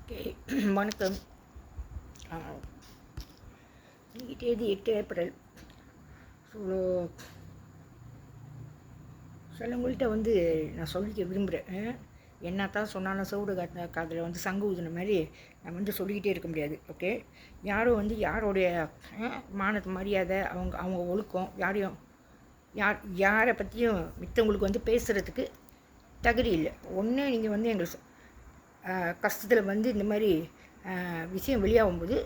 Okay. வணக்கம். இன்னைக்கு தேதி 8 ஏப்ரல். ஸோ சிலவங்கள்ட்ட நான் சொல்லிக்க விரும்புகிறேன். என்ன தான் சொன்னாலும் சவுடு காதில் சங்கு ஊதுன மாதிரி நான் சொல்லிக்கிட்டே இருக்க முடியாது. ஓகே. யாரும் யாரோடைய மானத்து மரியாதை அவங்க அவங்க ஒழுக்கம் யாரையும் யாரை பற்றியும் மித்தவங்களுக்கு பேசுகிறதுக்கு தகுதி இல்லை. ஒன்று நீங்கள் எங்கள் கஷ்டத்தில் இந்த மாதிரி விஷயம் வெளியாகும்போது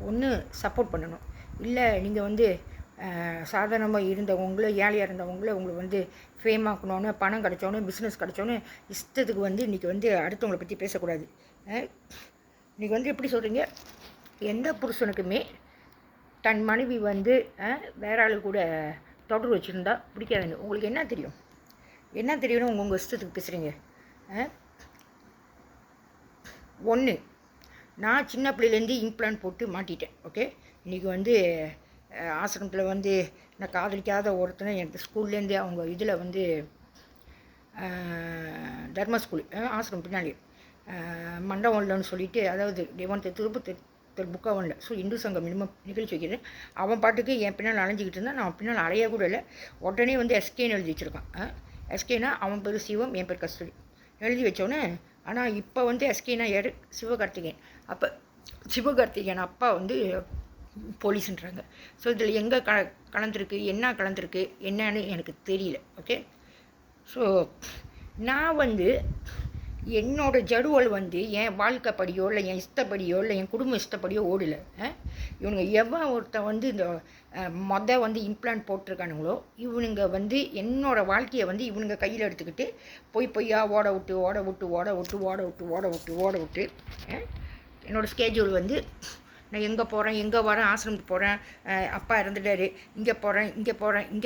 ஒன்று சப்போர்ட் பண்ணணும். இல்லை நீங்கள் சாதாரணமாக இருந்தவங்கள ஏழையாக இருந்தவங்கள உங்களை ஃபேம் ஆக்கணுன்னு பணம் கிடச்சோன்னு பிஸ்னஸ் கிடச்சோன்னு இஷ்டத்துக்கு இன்றைக்கி அடுத்தவங்களை பற்றி பேசக்கூடாது. இன்றைக்கி எப்படி சொல்கிறீங்க, எந்த புருஷனுக்குமே தன் மனைவி வேற ஆள் கூட தொடர்பு வச்சுருந்தா பிடிக்காதுங்க. உங்களுக்கு என்ன தெரியும், என்ன தெரியும்னு உங்கள் இஷ்டத்துக்கு பேசுகிறீங்க. ஒன்று, நான் சின்ன பிள்ளையிலேருந்து இம்ப்ளான்ட் போட்டு மாட்டிட்டேன். ஓகே. இன்றைக்கி ஆசிரமத்தில் நான் காதலிக்காத ஒருத்தனை எனக்கு ஸ்கூல்லேருந்து அவங்க இதில் தர்மா ஸ்கூல் ஆசிரமம் பின்னாடி மண்டபம்லன்னு சொல்லிட்டு, அதாவது திருப்பத்தூர் புக்காவனில் இந்து சங்கம் மினிமம் நிகழ்ச்சி வைக்கிறேன். அவன் பாட்டுக்கு என் பின்னால் அலைஞ்சிக்கிட்டு இருந்தான். நான் பின்னால் அலைய கூட இல்லை. உடனே எஸ்கேன்னு எழுதி வச்சுருக்கான். எஸ்கேனா அவன் பேர் சிவம், என் பேர் கஸ்தூரி எழுதி வச்சோன்னே. ஆனால் இப்போ எஸ்கேனா யார், சிவகார்த்திகேயன். அப்போ சிவகார்த்திகேயன் அப்பா போலீஸுன்றாங்க. ஸோ இதில் எங்கே கலந்துருக்கு, என்ன கலந்துருக்கு என்னன்னு எனக்கு தெரியல. ஓகே. ஸோ நான் என்னோடய ஜடுவல் என் வாழ்க்கைப்படியோ இல்லை என் இஷ்டப்படியோ இல்லை என் குடும்ப இஷ்டப்படியோ ஓடலை. இவனுங்க எவன் ஒருத்தன் இந்த இம்ப்ளான்ட் போட்டிருக்கானுங்களோ இவனுங்க என்னோடய வாழ்க்கையை இவனுங்க கையில் எடுத்துக்கிட்டு பொய்யா ஓட விட்டு என்னோடய ஸ்கேட்யூல் நான் எங்கே போகிறேன் எங்கே வரேன், ஆசிரமத்துக்கு போகிறேன், அப்பா இறந்துட்டாரு, இங்கே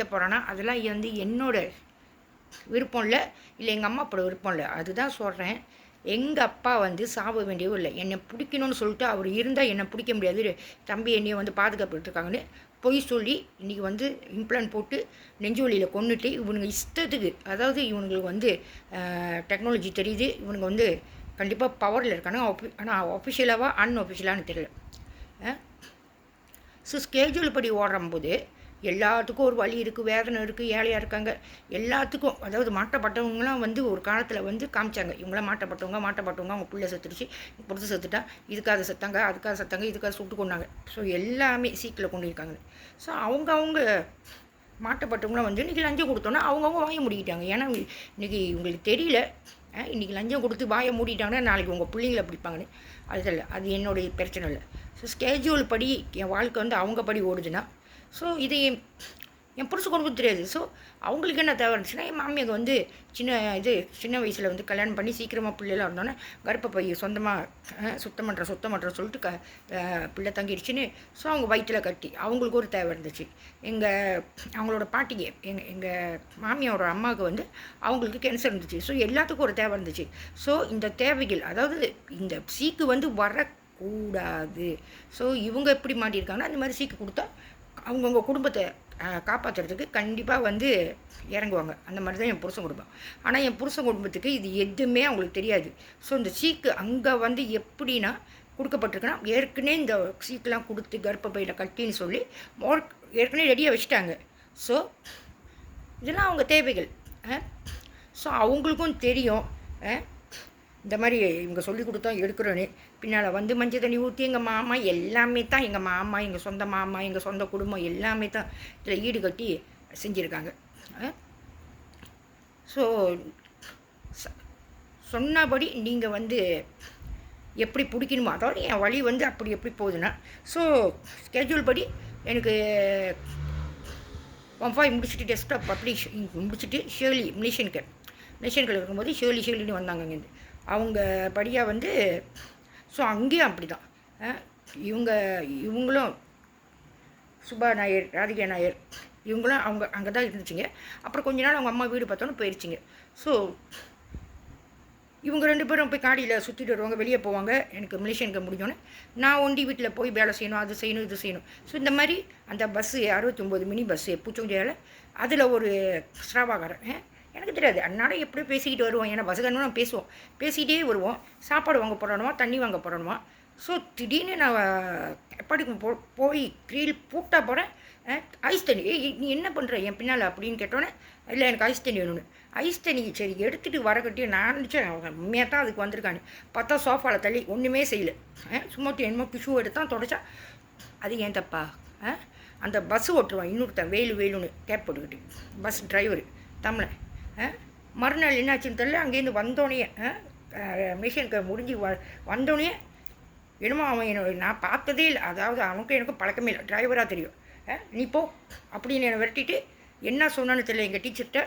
போகிறேன்னா அதெல்லாம் என்னோட விருப்பம் இல்லை எங்கள் அம்மா அப்போட விருப்பம் இல்லை. அதுதான் சொல்கிறேன். எங்கள் அப்பா சாப வேண்டியவும் இல்லை. என்னை பிடிக்கணும்னு சொல்லிட்டு அவர் இருந்தால் என்னை பிடிக்க முடியாது, தம்பி என்னையை பாதுகாப்புட்டுருக்காங்கன்னு பொய் சொல்லி இன்றைக்கி இம்ப்ளான்ட் போட்டு நெஞ்சு வலியில் கொண்டுட்டு இவனுங்க இஷ்டத்துக்கு, அதாவது இவனுங்களுக்கு டெக்னாலஜி தெரியுது, இவனுங்க கண்டிப்பாக பவரில் இருக்கானு. ஆனால் அஃபிஷியலாவா அன்அஃபிஷியலான்னு தெரியல. ஸோ ஸ்கேட்யூல் படி ஓடும்போது எல்லாத்துக்கும் ஒரு வலி இருக்குது, வேதனை இருக்குது, ஏழையாக இருக்காங்க, எல்லாத்துக்கும். அதாவது மாட்டப்பட்டவங்களாம் ஒரு காலத்தில் காமிச்சாங்க, இவங்களாம் மாட்டப்பட்டவங்க அவங்க பிள்ளை செத்துருச்சு, பொறுத்து செத்துட்டா, இதுக்காக செத்தாங்க, அதுக்காக செத்தாங்க, இதுக்காக சுட்டு கொண்டாங்க. ஸோ எல்லாமே சீக்கில் கொண்டு இருக்காங்க. ஸோ அவங்க மாட்டப்பட்டவங்களாம் இன்றைக்கி லஞ்சம் கொடுத்தோன்னா அவங்கவுங்க வாய மூடிக்கிட்டாங்க. ஏன்னா இன்றைக்கி உங்களுக்கு தெரியல, இன்றைக்கி லஞ்சம் கொடுத்து வாயை மூடிட்டாங்கன்னா நாளைக்கு உங்கள் பிள்ளைங்களை பிடிப்பாங்கன்னு. அது என்னுடைய பிரச்சனை இல்லை. ஸோ ஸ்கேட்யூல் படி என் வாழ்க்கை அவங்க படி ஓடுதுன்னா, ஸோ இது என் புருஷன் கொடுக்க தெரியாது. ஸோ அவங்களுக்கு என்ன தேவை இருந்துச்சுன்னா, என் மாமியாங்க சின்ன வயசில் கல்யாணம் பண்ணி சீக்கிரமாக பிள்ளைலாம் இருந்தோன்னே கர்ப்பப்பை சொந்தமாக சுத்தம் பண்ணுற சொல்லிட்டு பிள்ளை தங்கிடுச்சுன்னு. ஸோ அவங்க வயிற்றில் கட்டி அவங்களுக்கு ஒரு தேவை இருந்துச்சு. அவங்களோட பாட்டிக்கு எங்கள் மாமியாரோட அம்மாவுக்கு அவங்களுக்கு கேன்சர் இருந்துச்சு. ஸோ எல்லாத்துக்கும் ஒரு தேவை இருந்துச்சு. ஸோ இந்த தேவைகள், அதாவது இந்த சீக்கு வரக்கூடாது. ஸோ இவங்க எப்படி மாட்டியிருக்காங்கன்னா, அந்த மாதிரி சீக்கு கொடுத்தா அவங்கவுங்க குடும்பத்தை காப்பாற்றுறதுக்கு கண்டிப்பாக இறங்குவாங்க. அந்த மாதிரி தான் என் புருஷன் குடும்பம். ஆனால் என் புருஷன் குடும்பத்துக்கு இது எதுவுமே அவங்களுக்கு தெரியாது. ஸோ இந்த சீக்கு அங்கே எப்படின்னா கொடுக்கப்பட்டிருக்குன்னா, ஏற்கனவே இந்த சீக்கெலாம் கொடுத்து கர்ப்பப்பையில் கட்டின்னு சொல்லி ஏற்கனவே ரெடியாக வச்சுட்டாங்க. ஸோ இதெல்லாம் அவங்க தேவைகள். ஸோ அவங்களுக்கும் தெரியும், இந்த மாதிரி இவங்க சொல்லி கொடுத்தா எடுக்கிறோன்னு. பின்னால் மஞ்சள் தண்ணி ஊற்றி எங்கள் மாமா எல்லாமே தான், எங்கள் மாமா, எங்கள் சொந்த மாமா, எங்கள் சொந்த குடும்பம் எல்லாமே தான் இதில் ஈடு கட்டி செஞ்சுருக்காங்க. ஸோ சொன்னபடி நீங்கள் எப்படி பிடிக்கணுமோ, அதாவது என் வழி அப்படி எப்படி போகுதுன்னா, ஸோ ஸ்கெட்யூல் படி எனக்கு 1.5 முடிச்சுட்டு டெஸ்க்டாப் பப்ளிஷ் முடிச்சுட்டு ஷேர்லி மிலேஷியன்கள் இருக்கும்போது ஷேர்லின்னு வந்தாங்க இங்கேருந்து. அவங்க படியாக ஸோ அங்கேயும் அப்படி தான். இவங்களும் சுபா நாயர், ராதிகா நாயர், இவங்களும் அங்கே தான் இருந்துச்சுங்க. அப்புறம் கொஞ்ச நாள் அவங்க அம்மா வீடு பார்த்தோன்னு போயிடுச்சிங்க. ஸோ இவங்க 2 பேரும் போய் காடியில் சுற்றிட்டு வருவாங்க, வெளியே போவாங்க. எனக்கு மிலேஷியனுக்கு முடிஞ்சோன்னே நான் ஒண்டி வீட்டில் போய் வேலை செய்யணும், அது செய்யணும், இது செய்யணும். ஸோ இந்த மாதிரி அந்த பஸ்ஸு 69 மினி பஸ்ஸு பூச்சோஞ்சியால் அதில் ஒரு ஸ்ராவாகாரன் எனக்கு தெரியாது. அன்னாட எப்படியோ பேசிக்கிட்டு வருவோம். ஏன்னா பஸ்ஸுக்காரனும் நான் பேசுவோம். பேசிக்கிட்டே வருவோம். சாப்பாடு வாங்க போறோமா, தண்ணி வாங்க போறோமா. ஸோ திடீர்னு நான் எப்பாடிக்கு போய் கிரில் பூட்டா போகிறேன். ஐஸ் தண்ணி. நீ என்ன பண்ணுற என் பின்னால் அப்படின்னு கேட்டோன்னே, இல்லை எனக்கு ஐஸ் தண்ணி வேணும்னு. ஐஸ் தண்ணி சரி எடுத்துகிட்டு வரக்கட்டி நான் நினச்சேன் உண்மையாக தான் அதுக்கு வந்திருக்கான்னு. பார்த்தா சோஃபாவில் தள்ளி ஒன்றுமே செய்யலை. சும்மா என்னமோ டிஷ்யூ எடுத்தான் தொடச்சா. அது ஏன் தப்பா? அந்த பஸ்ஸு ஓட்டுருவான் இன்னொருத்தன் வேலுன்னு கேப் போட்டுக்கிட்டு, பஸ் டிரைவரு தமிழன். மறுநாள் என்னாச்சுன்னு தெரியல. அங்கேருந்து வந்தோடனே மிஷினுக்கு முடிஞ்சு வந்தோடனே என்னமோ அவன் நான் பார்த்ததே இல்லை. அதாவது அவனுக்கும் எனக்கும் பழக்கமே இல்லை. டிரைவராக தெரியும். நீ போ அப்படின்னு என்னை விரட்டிட்டு என்ன சொன்னான்னு தெரியல. எங்கள் டீச்சர்கிட்ட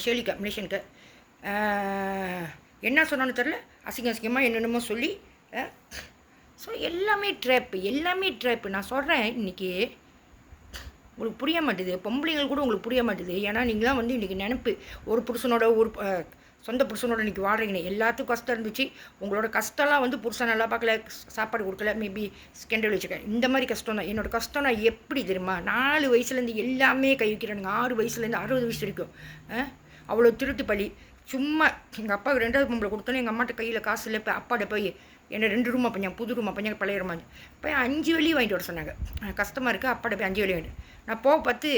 ஷேலிக்கா மிஷனுக்கு என்ன சொன்னான்னு தெரில. அசிங்கமாக என்னென்னமோ சொல்லி. ஸோ எல்லாமே ட்ராப்பு. நான் சொல்கிறேன் இன்றைக்கி உங்களுக்கு புரிய மாட்டேது. பொம்பளைங்கள் கூட உங்களுக்கு புரிய மாட்டேது. ஏன்னா நீங்களாம் வந்து இன்றைக்கி நினப்பு ஒரு புருஷனோட ஒரு சொந்த புருஷனோட இன்றைக்கி வாழ்கிறீங்க. எல்லாத்துக்கும் கஷ்டம் இருந்துச்சு. உங்களோட கஷ்டம்லாம் வந்து புருஷன் நல்லா பார்க்கல, சாப்பாடு கொடுக்கல, மேபி ஸ்கெண்டல் வச்சுருக்கேன். இந்த மாதிரி கஷ்டம் தான். என்னோடய கஷ்டம் நான் எப்படி தெரியுமா, 4 வயசுலேருந்து எல்லாமே கை வைக்கிறானுங்க. 6 வயசுலேருந்து 60 வயசு வரைக்கும் அவ்வளோ திருட்டு பழி. சும்மா எங்கள் அப்பாவுக்கு 2வது பொம்பளை கொடுத்தோன்னே எங்கள் அம்மாட்ட கையில் காசு இல்லை. இப்போ அப்பாட்ட போய் என்ன 2 ரூமா பையன், புது ரூமா பையன், பழைய ரூமா போய் 5 வெள்ளி வாங்கிட்டு வர சொன்னாங்க. கஷ்டமாக இருக்குது. அப்பாட்ட போய் 5 வெள்ளி வாங்கிட்டு நான் போக பார்த்து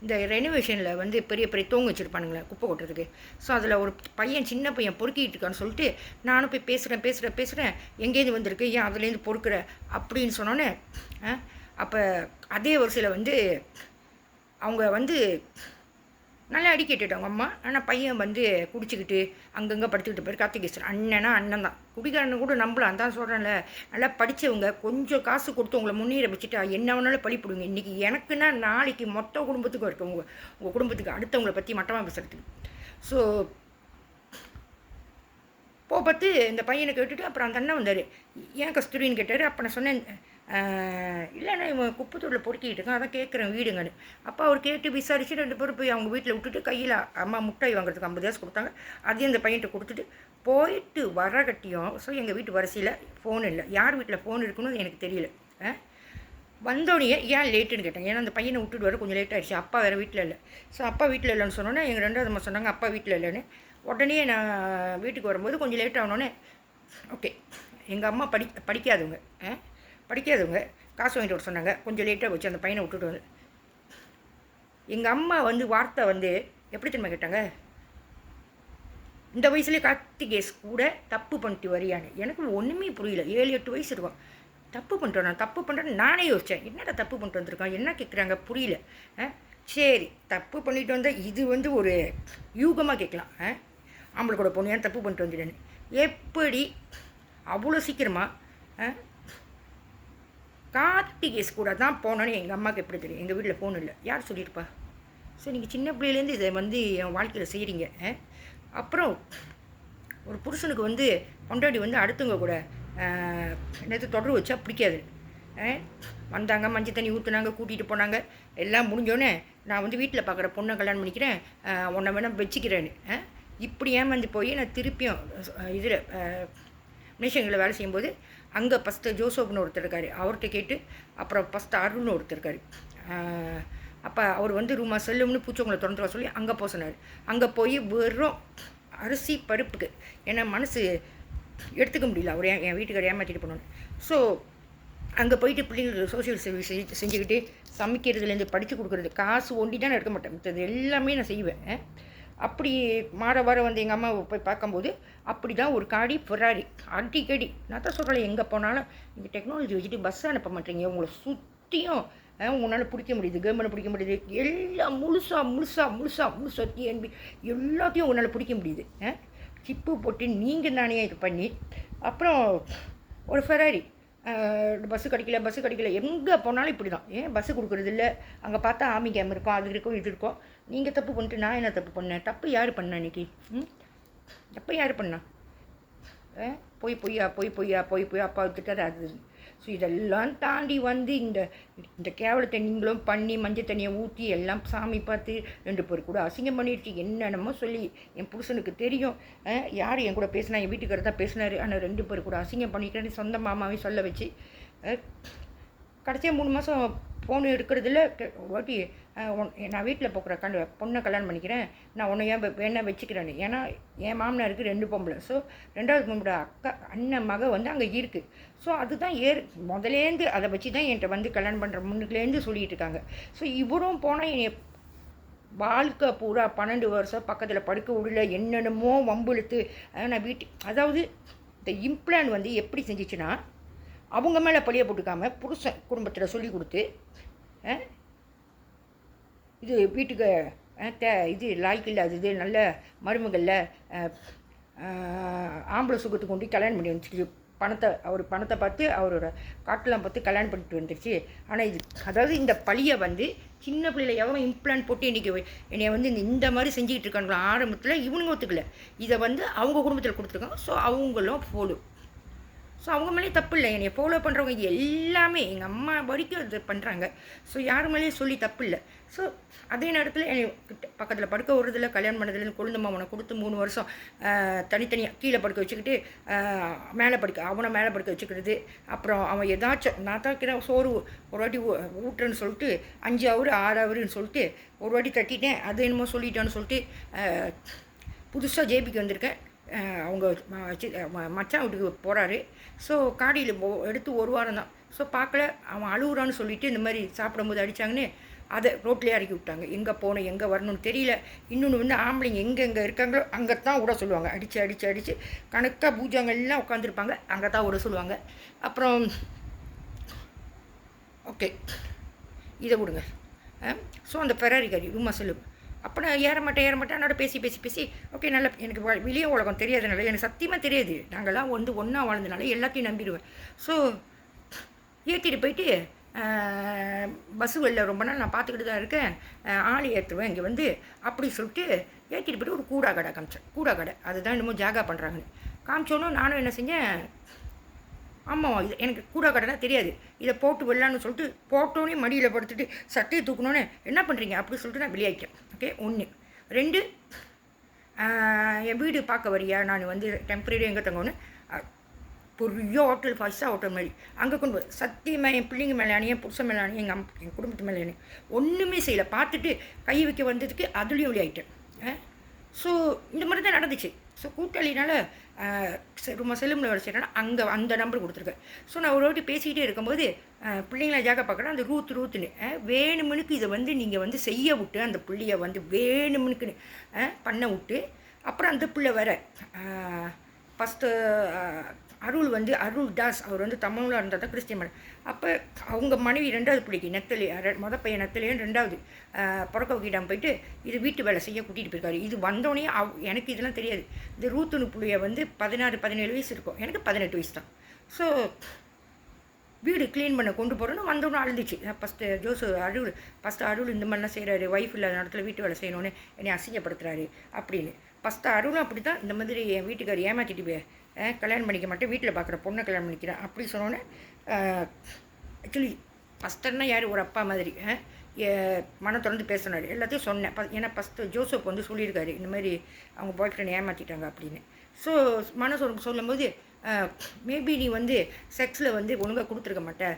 இந்த ரெனோவேஷனில் வந்து பெரிய பெரிய தூங்க வச்சுருப்பானுங்களே குப்பை கொட்டுறதுக்கு. ஸோ அதில் ஒரு பையன், சின்ன பையன் பொறுக்கிட்டு இருக்கான்னு சொல்லிட்டு நானும் போய் பேசுகிறேன். எங்கேருந்து வந்திருக்கு, ஏன் அதுலேருந்து பொறுக்கிற அப்படின்னு சொன்னோன்னே, அப்போ அதே வரிசையில் வந்து அவங்க வந்து நல்லா அடி கேட்டுட்டாங்க அம்மா. ஆனால் பையன் வந்து குடிச்சிக்கிட்டு அங்கங்கே படுத்துக்கிட்டு போய் கார்த்திகேசன் அண்ணன் தான். குடிக்காரனு கூட நம்பலாம் தான் சொல்கிறேன்ல. நல்லா படித்தவங்க கொஞ்சம் காசு கொடுத்து உங்களை முன்னேற வச்சுட்டா என்ன வேணாலும் பழிப்படுங்க. இன்றைக்கி எனக்குன்னா நாளைக்கு மொத்த குடும்பத்துக்கும் இருக்குது. உங்கள் குடும்பத்துக்கு அடுத்தவங்களை பற்றி மட்டமாக பேசுகிறதுக்கு. ஸோ பார்த்து இந்த பையனை கேட்டுட்டு அப்புறம் அந்த அண்ணன் வந்தார். ஏன் கஸ்தூரின்னு கேட்டார். அப்போ நான் சொன்னேன் இல்லைண்ணா இவன் குப்பத்தூரில் பொறுக்கிட்டு இருக்கான், அதான் கேட்குறேன் வீடுங்கன்னு. அப்போ அவர் கேட்டு விசாரித்து 2 பேரும் போய் அவங்க வீட்டில் விட்டுட்டு கையில் அம்மா முட்டாய் வாங்குறதுக்கு 50 காசு கொடுத்தாங்க. அதையும் அந்த பையன்கிட்ட கொடுத்துட்டு போயிட்டு வர கட்டியும். ஸோ எங்கள் வீட்டு வரிசையில் ஃபோன் இல்லை. யார் வீட்டில் ஃபோன் இருக்குன்னு எனக்கு தெரியல. வந்தோடனே ஏன் லேட்டுன்னு கேட்டாங்க. ஏன்னா அந்த பையனை விட்டுட்டு வர கொஞ்சம் லேட் ஆகிடுச்சு. அப்பா வேறு வீட்டில் இல்லை. ஸோ அப்பா வீட்டில் இல்லைன்னு சொன்னோன்னே எங்கள் 2வது அம்மா சொன்னாங்க அப்பா வீட்டில் இல்லைன்னு. உடனே நான் வீட்டுக்கு வரும்போது கொஞ்சம் லேட் ஆகணுன்னே ஓகே எங்கள் அம்மா படிக்காதவங்க காசு வாங்கிட்டு வர சொன்னாங்க. கொஞ்சம் லேட்டாக வச்சு அந்த பையனை விட்டுட்டு வந்து எங்கள் அம்மா வந்து வார்த்தை வந்து எப்படி திரும்ப கேட்டாங்க, இந்த வயசுலேயே கார்த்திகேஸ் கூட தப்பு பண்ணிட்டு வரியான்னு. எனக்கு ஒன்றுமே புரியல. 7-8 வயசு இருக்கும். தப்பு பண்ணிட்டோம். நான் தப்பு பண்ணுறேன்னு நானே யோசித்தேன். என்னடா தப்பு பண்ணிட்டு வந்திருக்கான், என்ன கேட்குறாங்க புரியல. சரி தப்பு பண்ணிட்டு வந்தால் இது வந்து ஒரு யூகமாக கேட்கலாம். ஆம்பளை கூட பொண்ணு ஏன் தப்பு பண்ணிட்டு வந்துட்டேன்னு. எப்படி அவ்வளோ சீக்கிரமாக கார்த்திகேஸ் கூட தான் போனோன்னு எங்கள் அம்மாவுக்கு எப்படி தெரியும். எங்கள் வீட்டில் ஃபோன் இல்லை. யார் சொல்லியிருப்பா? ஸோ நீங்கள் சின்ன பிள்ளையிலேருந்து இதை வந்து என் வாழ்க்கையில் செய்கிறீங்க. அப்புறம் ஒரு புருஷனுக்கு வந்து பொண்டாட்டி வந்து அடுத்தவங்க கூட என்னது தொடர்பு வச்சா பிடிக்காது. வந்தாங்க, மஞ்சள் தண்ணி ஊற்றுனாங்க, கூட்டிகிட்டு போனாங்க, எல்லாம் முடிஞ்சோடனே நான் வந்து வீட்டில் பார்க்குற பொண்ணை கல்யாணம் பண்ணிக்கிறேன், உன்னை வேணால் வச்சுக்கிறேன்னு. இப்படி ஏமாந்து போய் நான் திருப்பியும் இதில் மிஷன்களில் வேலை செய்யும்போது அங்கே ஃபஸ்ட்டு ஜோசப்னு ஒருத்தர் இருக்கார். அவர்கிட்ட கேட்டு அப்புறம் ஃபஸ்ட்டு அருள்னு ஒருத்தர் இருக்கார். அப்போ அவர் வந்து ரூமா செல்லும்னு பூச்சவங்களை திறந்து வர சொல்லி அங்கே போக சொன்னார். அங்கே போய் வெறும் அரிசி பருப்புக்கு ஏன்னா மனசு எடுத்துக்க முடியல. அவர் என் வீட்டுக்கார ஏமாற்றிட்டு போனோன்னு. ஸோ அங்கே போயிட்டு பிள்ளைங்களுக்கு சோசியல் சர்வீஸ் செஞ்சுக்கிட்டு சமைக்கிறதுலேருந்து படித்து கொடுக்குறது காசு ஒண்டி தான் எடுக்க மாட்டேன். மற்றது எல்லாமே நான் செய்வேன். அப்படி வார வந்து எங்கள் அம்மாவை போய் பார்க்கும்போது அப்படி தான் ஒரு காடி ஃபெராரி அடிக்கடி. நான் தான் சொல்கிறேன், எங்கே போனாலும் நீங்கள் டெக்னாலஜி வச்சுட்டு பஸ் அனுப்ப மாட்டீங்க. உங்களை சுற்றியும் உங்களால் பிடிக்க முடியுது, கவர்மெண்ட் பிடிக்க முடியுது, எல்லாம் முழுசாக டிஎன்பி எல்லாத்தையும் உன்னால் பிடிக்க முடியுது. சிப்பு போட்டு நீங்கள் தானே இது பண்ணி அப்புறம் ஒரு ஃபெராரி பஸ்ஸு கிடைக்கல எங்கே போனாலும் இப்படி தான். ஏன் பஸ்ஸு கொடுக்குறது இல்லை? அங்கே பார்த்தா ஆமி கேம் இருக்கும், அது இருக்கும், இது இருக்கும். நீங்கள் தப்பு பண்ணிட்டு நான் என்ன தப்பு பண்ணேன்? தப்பு யார் பண்ணா இன்றைக்கி? தப்பு யார் பண்ணா? பொய்யா அப்பா திட்டார் அது. ஸோ இதெல்லாம் தாண்டி வந்து இந்த கேவலத்தை நீங்களும் பண்ணி மஞ்சள் தண்ணியை ஊற்றி எல்லாம் சாமி பார்த்து 2 பேர் கூட அசிங்கம் பண்ணிடுச்சு. என்னென்னமோ சொல்லி என் புருஷனுக்கு தெரியும். யார் என் கூட பேசினா, என் வீட்டுக்காரர் தான் பேசினார். ஆனால் 2 பேர் கூட அசிங்கம் பண்ணிக்கிறேன்னு சொந்த மாமாவே சொல்ல வச்சு கடைசியாக 3 மாதம் ஃபோன் எடுக்கிறதில்ல. வாட்டி நான் வீட்டில் போக்குற பொண்ணை கல்யாணம் பண்ணிக்கிறேன், நான் உன்னை ஏன் வேணா வச்சுக்கிறேன்னு. ஏன்னா என் மாமனாருக்கு 2 பொம்பளை. ஸோ 2வது பொம்பளை அக்கா அண்ணன் மக வந்து அங்கே இருக்குது. ஸோ அதுதான் முதலேருந்து அதை வச்சு தான் என்கிட்ட வந்து கல்யாணம் பண்ணுற முன்னுக்குலேருந்து சொல்லிகிட்டு இருக்காங்க. ஸோ இவரும் போனால் என்னை வாழ்க்கை பூரா 12 வருஷம் பக்கத்தில் படுக்க விடல, என்னென்னமோ வம்புழுத்து. நான் அதாவது இந்த இம்ப்ளான் வந்து எப்படி செஞ்சிச்சுன்னா, அவங்க மேலே பழிய போட்டுக்காமல் புருஷன் குடும்பத்தில் சொல்லி கொடுத்து இது வீட்டுக்கு இது லாய்க்கு இல்லாதது நல்ல மருமகளில் ஆம்பளை சுகத்துக்கு கொண்டு கல்யாணம் பண்ணி வந்துச்சு. பணத்தை பார்த்து அவரோட காட்டெலாம் பார்த்து கல்யாணம் பண்ணிட்டு வந்துருச்சு. ஆனால் இது அதாவது இந்த பழியை வந்து சின்ன பிள்ளையில எவன் இம்ப்ளான் போட்டு என்னை வந்து இந்த மாதிரி செஞ்சுக்கிட்டு இருக்காங்களோ ஆரம்பத்தில் இவனுங்க ஒத்துக்கல. இதை வந்து அவங்க குடும்பத்தில் கொடுத்துருக்காங்க. ஸோ அவங்களும் ஃபாலோ. ஸோ அவங்க மேலேயும் தப்பு இல்லை. என்னை ஃபாலோ பண்ணுறவங்க எல்லாமே எங்கள் அம்மா வரைக்கும் இது பண்ணுறாங்க. ஸோ யார் மேலேயும் சொல்லி தப்பு இல்லை. ஸோ அதே நேரத்தில் என்னை பக்கத்தில் படுக்க விடுறதில்ல, கல்யாணம் பண்ணதில்லை. கொழுந்த மாமனை கொடுத்து 3 வருஷம் தனித்தனியாக கீழே படுக்க வச்சுக்கிட்டு அவனை மேலே படுக்க வச்சுக்கிறது. அப்புறம் அவன் ஏதாச்சும் நான் தான் சோறு ஒரு வாட்டி ஊட்டுறேன்னு சொல்லிட்டு 5 ஹவர் 6 ஹவருன்னு சொல்லிட்டு ஒரு வாட்டி தட்டிட்டேன், அது என்னமோ சொல்லிட்டான்னு சொல்லிட்டு புதுசாக ஜேபிக்கு வந்திருக்கேன். அவங்க மச்சான் வீட்டுக்கு போகிறாரு. ஸோ காடியில் எடுத்து 1 வாரம் தான். ஸோ பார்க்கல, அவன் அழுகுறான்னு சொல்லிவிட்டு இந்த மாதிரி சாப்பிடும்போது அடித்தாங்கன்னு அதை ரோட்லேயே இறக்கி விட்டாங்க. எங்கே போகணும் எங்கே வரணும்னு தெரியல. இன்னொன்று வந்து ஆம்பளைங்க எங்கே இருக்காங்களோ அங்கே தான் விட சொல்லுவாங்க. அடித்து கணக்காக பூஜாங்கள்லாம் உட்காந்துருப்பாங்க, அங்கே தான் விட சொல்லுவாங்க. அப்புறம் ஓகே இதை விடுங்க. ஸோ அந்த ஃபெராரி காரி ரூமா செல்லும். அப்போ நான் ஏற மாட்டேன் என்னோட பேசி ஓகே நல்லா எனக்கு வெளியே உலகம் தெரியாதனால எனக்கு சத்தியமாக தெரியாது. நாங்கள்லாம் வந்து ஒன்றா வாழ்ந்தனால எல்லாத்தையும் நம்பிடுவேன். ஸோ ஏற்றிட்டு போயிட்டு பஸ்ஸு வெளில ரொம்ப நாள் நான் பார்த்துக்கிட்டு தான் இருக்கேன். ஆள் ஏற்றுவேன் இங்கே வந்து அப்படி சொல்லிட்டு ஏற்றிட்டு போய்ட்டு ஒரு கூடா கடை காமிச்சேன். கூடா கடை அதுதான் இன்னமும் ஜாகா பண்ணுறாங்கன்னு காமிச்சோன்னு நானும் என்ன செஞ்சேன், ஆமாம் இது எனக்கு கூடா கடைனா தெரியாது, இதை போட்டு விடலான்னு சொல்லிட்டு போட்டோன்னே மடியில் படுத்துட்டு சட்டையை தூக்கணுன்னே என்ன பண்ணுறீங்க அப்படி சொல்லிட்டு நான் வெளியாகிட்டேன். ஓகே 1 2 என் வீடு பார்க்க வரியா, நான் வந்து டெம்பரரி எங்கே தங்கணுன்னு பெரிய ஹோட்டல் 5 ஸ்டார் ஹோட்டல் மாதிரி அங்கே கொண்டு போய் சத்தியமாக என் பிள்ளைங்க மேலே என் புருஷன் மேலே என் குடும்பத்து மேலே ஒன்றுமே செய்யலை. பார்த்துட்டு கை வைக்க வந்ததுக்கு அதுலேயும் வெளியாகிட்டேன். ஸோ இந்த மாதிரி தான் நடந்துச்சு. ஸோ கூட்டாளினால் ரொம்ப செல்லுமில் வேலை செய்கிறேன்னா அங்கே அந்த நம்பர் கொடுத்துருக்கேன். ஸோ நான் ஒரு வாட்டி பேசிக்கிட்டே இருக்கும்போது பிள்ளைங்களை ஜாக பார்க்குறேன். அந்த ரூத்துன்னு வேணுமனுக்கு இதை வந்து நீங்கள் வந்து செய்ய விட்டு அந்த பிள்ளைய வந்து வேணுமனுக்குன்னு பண்ண விட்டு அப்புறம் அந்த பிள்ளை வேற ஃபஸ்ட்டு அருள் வந்து அருள் தாஸ் அவர் வந்து தமிழில் இருந்தால் தான் கிறிஸ்டியன் மேடம். அப்போ அவங்க மனைவி 2வது பிள்ளைக்கு நெத்தலி மொதல் பையன் நெத்தலையும் 2வது பிறக்க வைக்கிட்டாமல் போயிட்டு இது வீட்டு வேலை செய்ய கூட்டிகிட்டு போயிருக்காரு. இது வந்தோடனே எனக்கு இதெல்லாம் தெரியாது. இந்த ரூத்துணு பிள்ளைய வந்து 16 17 வயசு இருக்கும், எனக்கு 18 வயசு தான். ஸோ வீடு க்ளீன் பண்ண கொண்டு போகிறோன்னு வந்தோன்னு அழுதுச்சு. ஃபஸ்ட்டு அருள் இந்த மாதிரிலாம் செய்கிறாரு, ஒய்ஃப் இல்லாத இடத்துல வீட்டு வேலை செய்யணுன்னு என்னை அசிங்கப்படுத்துகிறாரு அப்படின்னு. ஃபஸ்ட்டு அருளும் அப்படி தான் இந்த மாதிரி என் வீட்டுக்கார் ஏமாற்றிட்டு போய் கல்யாணம் பண்ணிக்க மாட்டேன், வீட்டில் பார்க்குற பொண்ணை கல்யாணம் பண்ணிக்கிறேன் அப்படி சொன்னோன்னே ஆக்சுவலி ஃபஸ்ட்டுன்னா யார் ஒரு அப்பா மாதிரி மனம் திறந்து பேசினார். எல்லாத்தையும் சொன்னேன். ஏன்னா ஃபஸ்ட்டு ஜோசப் வந்து சொல்லியிருக்காரு இந்த மாதிரி அவங்க பாய் ஃப்ரெண்ட் ஏமாற்றிட்டாங்க அப்படின்னு. ஸோ மனசு சொல்லும்போது மேபி நீ வந்து செக்ஸில் வந்து ஒழுங்காக கொடுத்துருக்க மாட்டேன்,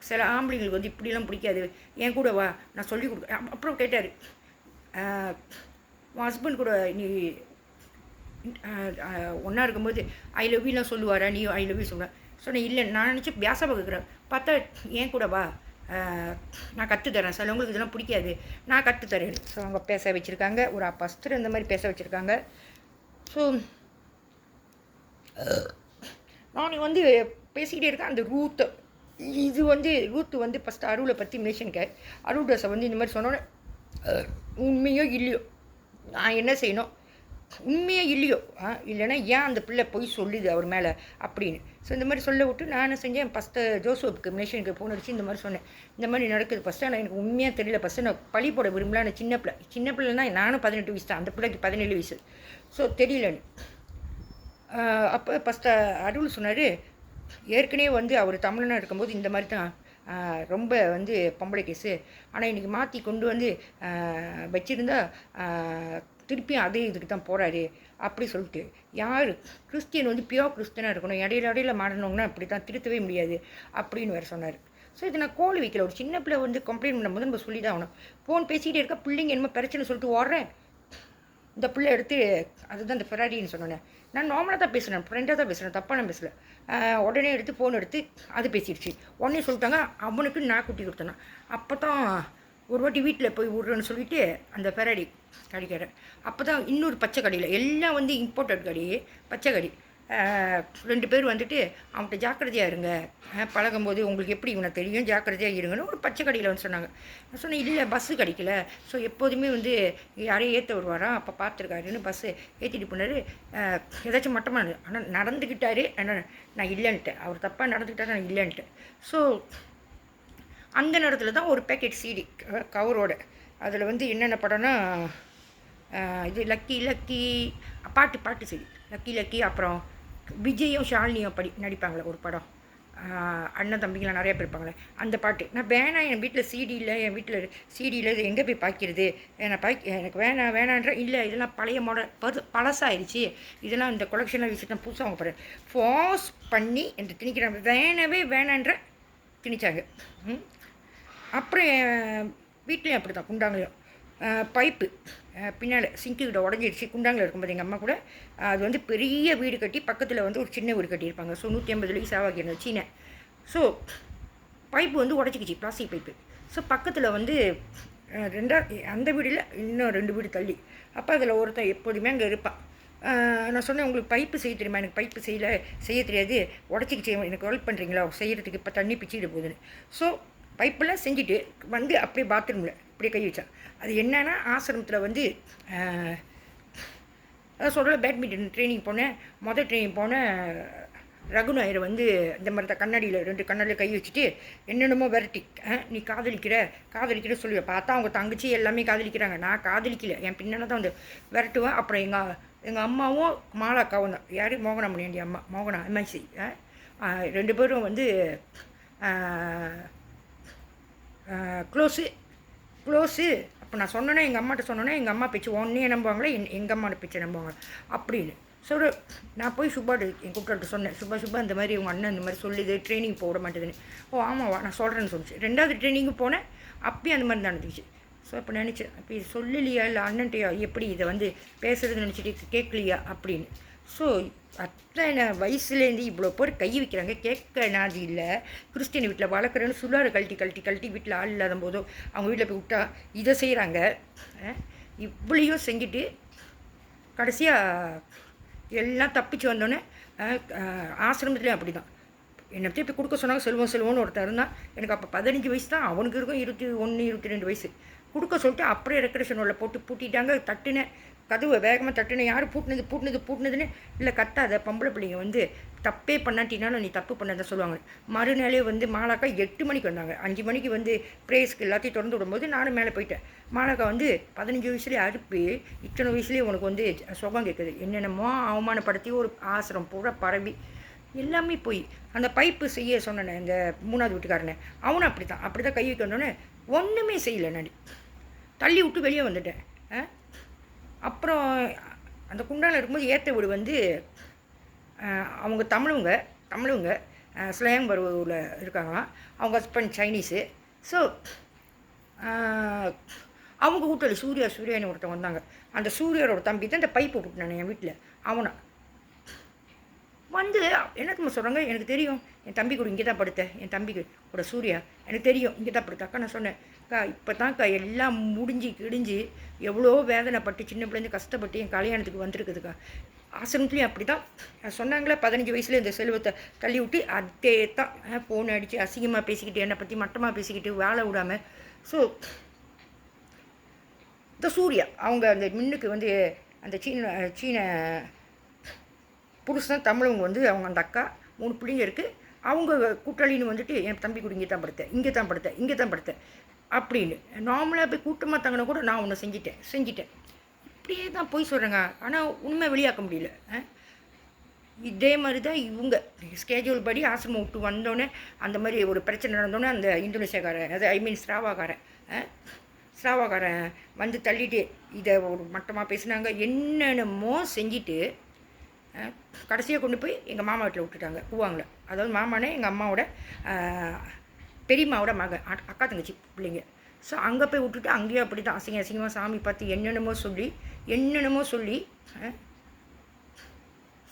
சில ஆம்பளைங்களுக்கு வந்து இப்படிலாம் பிடிக்காது, என் கூட வா நான் சொல்லி கொடுக்குறேன். அப்புறம் கேட்டார், உன் ஹஸ்பண்ட் கூட நீ ஒன்றா இருக்கும்போது ஐ லவ் யூலாம் சொல்லுவாரா, நீ ஐ லவ் யூ சொல்லுவேன். சொன்னேன் இல்லை நான் நினச்சி பேச பார்க்குறேன். பார்த்தா ஏன் கூட வா நான் கற்றுத்தரேன், சிலவங்களுக்கு இதெல்லாம் பிடிக்காது நான் கற்றுத்தரேன். ஸோ அவங்க பேச வச்சுருக்காங்க, ஒரு பஸ்தர் இந்த மாதிரி பேச வச்சுருக்காங்க. ஸோ நான் வந்து பேசிக்கிட்டே இருக்கேன். அந்த ரூத்து வந்து ஃபஸ்ட்டு அருளை பற்றி மேஷனுக்கு அருள் ட்ரெஸ்ஸை வந்து இந்த மாதிரி சொன்னோன்னே உண்மையோ இல்லையோ நான் என்ன செய்யணும், உண்மையாக இல்லையோ இல்லைன்னா ஏன் அந்த பிள்ளை போய் சொல்லுது அவர் மேலே அப்படின்னு. ஸோ இந்த மாதிரி சொல்ல விட்டு நான் என்ன செஞ்சேன், ஃபஸ்ட்டு ஜோசப்புக்கு மிஷனுக்கு ஃபோன் அடிச்சு இந்த மாதிரி சொன்னேன், இந்த மாதிரி நடக்குது ஃபஸ்ட்டு. ஆனால் எனக்கு உண்மையாக தெரியல, ஃபஸ்ட்டு நான் பழி போட விரும்பல, நான் சின்ன பிள்ளைனா நானும் 18 வயசு தான், அந்த பிள்ளைக்கு 17 வயசு. ஸோ தெரியலன்னு அப்போ ஃபஸ்ட்டு அருள் சொன்னார், ஏற்கனவே வந்து அவர் தமிழ்நாடு இருக்கும்போது இந்த மாதிரி தான் ரொம்ப வந்து பொம்பளை கேஸு, ஆனால் இன்றைக்கி மாற்றி கொண்டு வந்து வச்சுருந்தா திருப்பியும் அதே இதுக்கு தான் போகிறாரு அப்படி சொல்லிட்டு. யார் கிறிஸ்டியன் வந்து பியோர் கிறிஸ்டியனாக இருக்கணும், இடையில மாறணுங்கன்னா அப்படி தான் திருத்தவே முடியாது அப்படின்னு வேறு சொன்னார். ஸோ இது நான் கோல் வைக்கல. ஒரு சின்ன பிள்ளை வந்து கம்ப்ளைண்ட் பண்ணும்போது நம்ம சொல்லி தான் ஆகணும். ஃபோன் பேசிக்கிட்டே இருக்கா, பிள்ளைங்க என்னமோ பிரச்சனை சொல்லிட்டு ஓடுறேன். இந்த பிள்ளை எடுத்து அதுதான் இந்த ஃபெராரின்னு சொன்னேன். நான் நார்மலாக தான் பேசுகிறேன், ஃப்ரெண்டாக தான் பேசுகிறேன், தப்பாக நான் பேசலை. உடனே எடுத்து ஃபோன் எடுத்து அது பேசிடுச்சு. உடனே சொல்லிட்டாங்க அவனுக்கு நான் குட்டி கொடுத்தேன். அப்போ தான் ஒரு வாட்டி வீட்டில் போய் விட்றேன்னு சொல்லிவிட்டு அந்த ஃபெராரி கடிக்கிறேன். அப்போ தான் இன்னொரு பச்சை கடையில் எல்லாம் வந்து இம்போர்ட்டட் கடை, பச்சை கடை. 2 பேர் வந்துட்டு அவன்கிட்ட ஜாக்கிரதையாக இருங்க, பழகும்போது உங்களுக்கு எப்படி இவனை தெரியும், ஜாக்கிரதையாக இருங்கன்னு ஒரு பச்சை கடையில் வந்து சொன்னாங்க. நான் சொன்னேன் இல்லை பஸ்ஸு கிடைக்கல, ஸோ எப்போதுமே வந்து யாரையும் ஏற்ற வருவாரா, அப்போ பார்த்துருக்காருன்னு பஸ்ஸு ஏற்றிட்டு போனார். ஏதாச்சும் மட்டமாக ஆனால் நடந்துக்கிட்டாரு. ஆனால் நான் இல்லைன்ட்டேன், அவர் தப்பாக நடந்துக்கிட்டாரு, நான் இல்லைன்ட்டேன். ஸோ அந்த நேரத்தில் தான் ஒரு பேக்கெட் சிடி கவரோட அதில் வந்து என்னென்ன படம்னா இது லக்கி லக்கி பாட்டு சரி லக்கி லக்கி, அப்புறம் விஜயும் ஷாலினியும் நடிப்பாங்களே ஒரு படம், அண்ணன் தம்பிங்களாம் நிறையா பேர் இருப்பாங்களே அந்த பாட்டு. நான் வேணாம், என் வீட்டில் என் வீட்டில் சிடியில் இது எங்கே போய் பாய்க்கிறது, எனக்கு வேணான்ற இல்லை, இதெல்லாம் பழைய மாடல் பழசாயிருச்சு, இதெல்லாம் இந்த கொலெக்ஷனில் வச்சுட்டு நான் புதுசாக வாங்க போகிறேன் ஃபோர்ஸ் பண்ணி என்று திணிக்கிறாங்க. வேணான்ற திணிச்சாங்க. அப்புறம் வீட்லேயும் அப்படி தான், குண்டாங்களையும் பைப்பு பின்னால் சிங்க்குக்கிட்ட உடஞ்சிடுச்சு. குண்டாங்கில் இருக்கும்போது எங்கள் அம்மா கூட அது வந்து பெரிய வீடு கட்டி பக்கத்தில் வந்து ஒரு சின்ன வீடு கட்டியிருப்பாங்க. ஸோ 150 சேவாக்கி இருந்தது சீனை. ஸோ பைப்பு வந்து உடச்சிக்கிச்சு, பிளாஸ்டிக் பைப்பு. ஸோ பக்கத்தில் வந்து அந்த வீடில் இன்னும் 2 வீடு தள்ளி. அப்போ அதில் ஒருத்தன் எப்போதுமே அங்கே இருப்பான். நான் சொன்னேன் உங்களுக்கு பைப்பு செய்ய தெரியுமா, எனக்கு பைப்பு செய்ய தெரியாது, உடச்சிக்கிச்சு, எனக்கு ஹெல்ப் பண்ணுறீங்களா செய்கிறதுக்கு, இப்போ தண்ணி பிச்சுக்கிட்டு போகுதுன்னு. ஸோ பைப்பெல்லாம் செஞ்சுட்டு வந்து அப்படியே பாத்ரூமில் அப்படியே கை வச்சான். அது என்னன்னா ஆசிரமத்தில் வந்து அதான் சொல்கிற பேட்மிண்டன் ட்ரைனிங் போனேன். ட்ரைனிங் போனேன். ரகுநாயரை வந்து இந்த மாதிரி தான் கண்ணாடியில் 2 கண்ணாடியில் கை வச்சுட்டு என்னென்னமோ விரட்டி, நீ காதலிக்கிற சொல்லி பார்த்தா அவங்க தங்கச்சி எல்லாமே காதலிக்கிறாங்க, நான் காதலிக்கல, என் பின்னால தான் வந்து விரட்டுவேன். அப்புறம் எங்கள் அம்மாவும் மாலாக்காவும் தான், யார் மோகனாமணி அம்மா, மோகனா எம்ஐசி, 2 பேரும் வந்து க்ளோஸு. அப்போ நான் சொன்னேன்னா எங்கள் அம்மாட்ட சொன்னேன்னா எங்கள் அம்மா பேச்சு ஒன்னே நம்புவாங்களே, எங்கள் அம்மாட்ட பேச்சை நம்புவாங்க அப்படின்னு சொல்ல. நான் போய் சுப்பாட்டு என் கூப்பிட்டு சொன்னேன், சுப்பா இந்த மாதிரி உங்கள் அண்ணன் இந்த மாதிரி சொல்லுது, ட்ரைனிங் போட மாட்டேதுன்னு. ஓ ஆமாவா, நான் சொல்கிறேன்னு சொல்லிச்சு. 2வது ட்ரைனிங்கு போனேன், அப்பயும் அந்த மாதிரி நடந்துச்சு. ஸோ இப்போ நினச்சேன், இப்போ இது சொல்லலையா இல்லை அண்ணன்ட்டையா எப்படி இதை வந்து பேசுகிறதுன்னு நினச்சிட்டு கேட்கலையா அப்படின்னு. ஸோ அத்தனை வயசுலேருந்து இவ்வளோ பேர் கை வைக்கிறாங்க, கேட்க நாதி இல்லை. கிறிஸ்டின் வீட்டில் வளர்க்குறேன்னு சுள்ளாறு கழட்டி வீட்டில் ஆள் இல்லாத போதோ அவங்க வீட்டில் போய் விட்டா இதை செய்கிறாங்க. இவ்வளையும் செஞ்சுட்டு கடைசியாக எல்லாம் தப்பிச்சு வந்தோடனே ஆசிரமத்துலேயும் அப்படி தான் என்னை பற்றி இப்போ கொடுக்க சொன்னாங்க. செல்வம்னு ஒருத்தர் இருந்தால், எனக்கு அப்போ 15 வயசு தான், அவனுக்கு இருக்கும் 21 22 வயசு. கொடுக்க சொல்லிட்டு அப்படியே ரெக்ரேஷன் உள்ள போட்டு பூட்டிட்டாங்க. தட்டுனேன், கதவை வேகமாக தட்டுனேன். யார் பூட்டினதுன்னு இல்லை, கத்தாத, பொம்பளை பிள்ளைங்க வந்து தப்பே பண்ணாட்டினாலும் நீ தப்பு பண்ணதான் சொல்லுவாங்க. மறுநாளே வந்து மாலாக்கா 8 மணிக்கு வந்தாங்க. 5 மணிக்கு வந்து ப்ரேஸ்க்கு எல்லாத்தையும் திறந்து விடும்போது நானும் மேலே போயிட்டேன். மாலாக்கா வந்து 15 வயசுலேயே அறுப்பு, இத்தனை வயசுலேயே உனக்கு வந்து சுகம் கேட்குது, என்னென்னமோ அவமானப்படுத்தி ஒரு ஆசிரம் பூரா பரவி எல்லாமே போய் அந்த பைப்பு செய்ய சொன்னேன். இந்த 3வது வீட்டுக்காரனை அவனும் அப்படி தான் கை வைக்க வந்தோடனே ஒன்றுமே செய்யலை. நான் தள்ளி விட்டு வெளியே வந்துட்டேன். அப்புறம் அந்த குண்டானில் இருக்கும்போது ஏற்ற வீடு வந்து அவங்க தமிழுங்க ஸ்லேம்பரூரில் இருக்காங்களாம். அவங்க ஹஸ்பண்ட் சைனீஸு. ஸோ அவங்க கூட்டாளி சூர்யான்னு ஒருத்தவங்க வந்தாங்க. அந்த சூர்யாரோட தம்பி தான் இந்த பைப்பு விட்டுனானே என் வீட்டில். அவனை வந்து என்ன சொல்கிறாங்க, எனக்கு தெரியும் என் தம்பி கூட இங்கே தான் படுத்தேன், என் தம்பிக்கு கூட சூர்யா எனக்கு தெரியும் இங்கே தான் படுத்தாக்கா. நான் சொன்னேன், இப்போ தான்க்கா எல்லாம் கிடிஞ்சு எவ்வளோ வேதனைப்பட்டு சின்ன பிள்ளைந்து கஷ்டப்பட்டு என் கல்யாணத்துக்கு வந்திருக்குதுக்கா. ஆசிரமத்துலேயும் அப்படி தான் சொன்னாங்களே, 15 வயசுல இந்த செல்வத்தை தள்ளி விட்டு அதே தான் ஃபோன் அடித்து அசிங்கமாக பேசிக்கிட்டு, என்னை பற்றி மட்டமாக பேசிக்கிட்டு வேலை விடாமல். ஸோ இந்த சூர்யா அவங்க அந்த மின்னுக்கு வந்து அந்த சீன புருஷன் தமிழவங்க வந்து அவங்க அந்த அக்கா 3 பிள்ளைங்க இருக்குது. அவங்க கூட்டாளின்னு வந்துட்டு என் தம்பி கூட இங்கே தான் படுத்தேன் அப்படின்னு நார்மலாக போய் கூட்டமாக தங்கின கூட நான் ஒன்று செஞ்சிட்டேன். இப்படியே தான் போய் சொல்கிறேங்க. ஆனால் உண்மை வெளியாக்க முடியல. இதே மாதிரி தான் இவங்க ஸ்கேஜூல் படி ஆசிரமம் விட்டு வந்தோடனே அந்த மாதிரி ஒரு பிரச்சனை நடந்தோடனே அந்த இந்தோனேஷியாக்காரன், அது ஸ்ராவாக்காரன் வந்து தள்ளிட்டு இதை ஒரு மட்டமாக பேசினாங்க. என்னென்னமோ செஞ்சுட்டு கடைசியாக கொண்டு போய் எங்கள் மாமா வீட்டில் விட்டுட்டாங்க, கூவாங்கள. அதாவது மாமானே எங்கள் அம்மாவோட பெரியம்மாவோட மகன் அக்கா தங்கச்சி பிள்ளைங்க. ஸோ அங்கே போய் விட்டுட்டு அங்கேயும் அப்படி தான் அசிங்கமாக சாமி பார்த்து என்னென்னமோ சொல்லி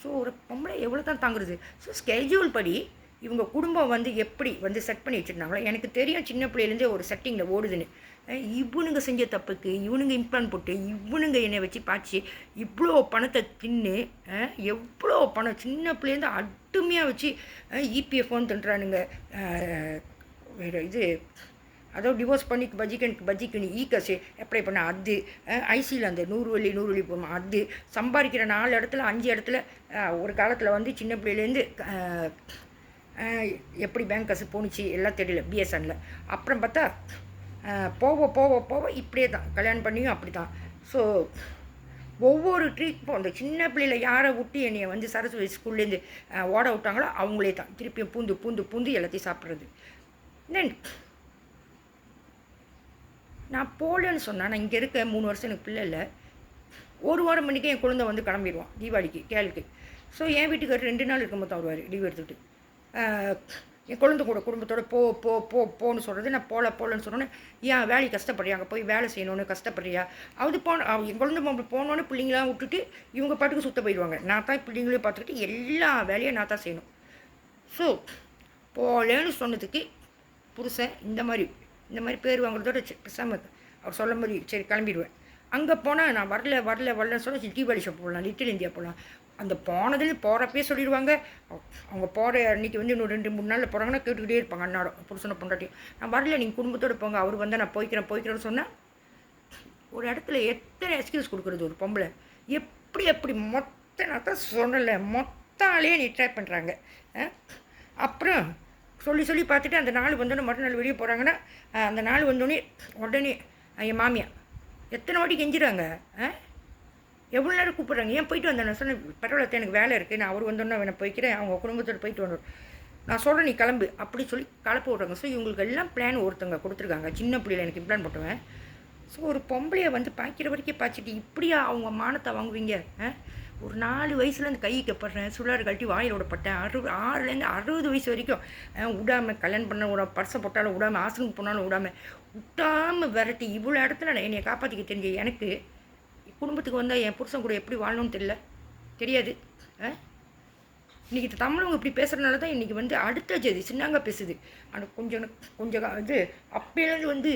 ஸோ ஒரு பொம்பளை எவ்வளோ தான் தாங்குறது. ஸோ ஸ்கெட்யூல் படி இவங்க குடும்பம் வந்து எப்படி வந்து செட் பண்ணி வச்சுருந்தாங்களோ எனக்கு தெரியும், சின்ன பிள்ளையிலேருந்தே ஒரு செட்டிங்கில் ஓடுதுன்னு. இவனுங்க செஞ்ச தப்புக்கு இவனுங்க இம்ப்ளான் போட்டு இவனுங்க என்னை வச்சு பாய்ச்சி இவ்வளோ பணத்தை தின்னு எவ்வளோ பணம் சின்ன பிள்ளைலேருந்து அட்டுமையாக வச்சு இபிஎஃப்னு தின்றானுங்க. வேறு இது அதோ டிவோர்ஸ் பண்ணி பஜ்ஜிக்கணி ஈகசு அப்ளை பண்ண அது ஐசியில் அந்த 100 வழி போகணும் அது சம்பாதிக்கிற 4 இடத்துல 5 இடத்துல ஒரு காலத்தில் வந்து சின்ன பிள்ளையிலேருந்து எப்படி பேங்க் காசு போணுச்சு எல்லாம் தெரியல பிஎஸ்என்னில். அப்புறம் பார்த்தா போக இப்படியே தான் கல்யாணம் பண்ணியும் அப்படி தான். ஸோ ஒவ்வொரு ட்ரீட்மெண்ட் அந்த சின்ன பிள்ளையில் யாரை விட்டு என்னையை வந்து சரஸ்வதி ஸ்கூல்லேருந்து ஓட விட்டாங்களோ அவங்களே தான் திருப்பியும் பூந்து எல்லாத்தையும் சாப்பிட்றது. தென் நான் போகலன்னு சொன்னால் நான் இங்கே இருக்க 3 வருஷம் எனக்கு பிள்ளை இல்லை. 1 வாரம் மணிக்கு என் குழந்தை வந்து கிளம்பிடுவான் தீபாவளிக்கு கேளுக்கு. ஸோ என் வீட்டுக்கு 2 நாள் இருக்கும்போது தான் வருவார் லீவ் எடுத்துகிட்டு. என் குழந்தை கூட குடும்பத்தோடு போன்னு சொல்கிறது. நான் போகலன்னு சொன்னோன்னே ஏன் வேலைக்கு கஷ்டப்படுறியா, அங்கே போய் வேலை செய்யணுன்னு கஷ்டப்படுறியா, அது என் குழந்தை போனோன்னு பிள்ளைங்களாம் விட்டுட்டு இவங்க பாட்டுக்கு சுத்த போயிடுவாங்க. நான் தான் பிள்ளைங்களையும் பார்த்துக்கிட்டு எல்லா வேலையும் நான் தான் செய்யணும். ஸோ போகலன்னு சொன்னதுக்கு புருஷன் இந்த மாதிரி பேர் வாங்குறதோட பேசாமல் அவர் சொல்ல மாதிரி சரி கிளம்பிடுவேன். அங்கே போனால் நான் வரலன்னு சொன்னால் தீபாவளி ஷாப் போடலாம், லிட்டில் இந்தியா போகலாம். அந்த போகிறப்பே சொல்லிடுவாங்க. அவங்க போகிற அன்றைக்கி வந்து இன்னும் 2-3 நாளில் போகிறாங்கன்னா கேட்டுக்கிட்டே இருப்பாங்க அண்ணாடும் புருஷனை பொண்டாட்டியும். நான் வரல, நீங்கள் குடும்பத்தோடு போங்க, அவர் வந்தால் நான் போய்க்கிறேன்னு சொன்னால் ஒரு இடத்துல எத்தனை எக்ஸ்கியூஸ் கொடுக்குறது ஒரு பொம்பளை. எப்படி நான் தான் சொன்னலை மொத்தாலே நீ ட்ரை பண்ணுறாங்க. அப்புறம் சொல்லி பார்த்துட்டு அந்த நாள் வந்தோடனே மறுநாள் வெளியே போகிறாங்கன்னா அந்த நாள் வந்தோடனே உடனே என் மாமியா எத்தனை வாட்டி கெஞ்சிறாங்க, எவ்வளோ நேரம் கூப்பிட்றாங்க, ஏன் போயிட்டு வந்தேன். நான் சொன்னேன் பரவாயில்ல எனக்கு வேலை இருக்குது, நான் அவர் வந்தோன்னே அவனை போய்க்கிறேன், அவங்க குடும்பத்தோடு போயிட்டு வந்துடும், நான் சொல்கிறேன் நீ கிளம்பு அப்படி சொல்லி கலப்பு விட்றாங்க. ஸோ இவங்களுக்கு எல்லாம் பிளான் ஒருத்தவங்க கொடுத்துருக்காங்க, சின்ன பிள்ளையில் எனக்கு இம்ப்ளான் போட்டுவேன். ஸோ ஒரு பொம்பளையை வந்து பாய்க்கிற வரைக்கும் பாய்ச்சிட்டு இப்படியா அவங்க மானத்தை வாங்குவீங்க. ஒரு 4 வயசுலேருந்து கை கப்படுறேன், சுழாறு கழட்டி வாயில் விடப்பட்டேன், 6லேருந்து 60 வயசு வரைக்கும் விடாமல் கல்யாணம் பண்ண விடாமல் பர்ஸை போட்டாலும் விடாமல் ஆசனுக்கு போனாலும் விடாமல் விரட்டி இவ்வளோ இடத்துல நான் என்னை காப்பாற்றிக்க தெரிஞ்ச எனக்கு குடும்பத்துக்கு வந்தால் என் புருஷன் கூட எப்படி வாழணும்னு தெரியாது. இன்றைக்கி தமிழவங்க இப்படி பேசுகிறதுனால தான் இன்றைக்கி வந்து அடுத்த ஜெதி சின்னாங்க பேசுது. ஆனால் கொஞ்சம் இது அப்போலேருந்து வந்து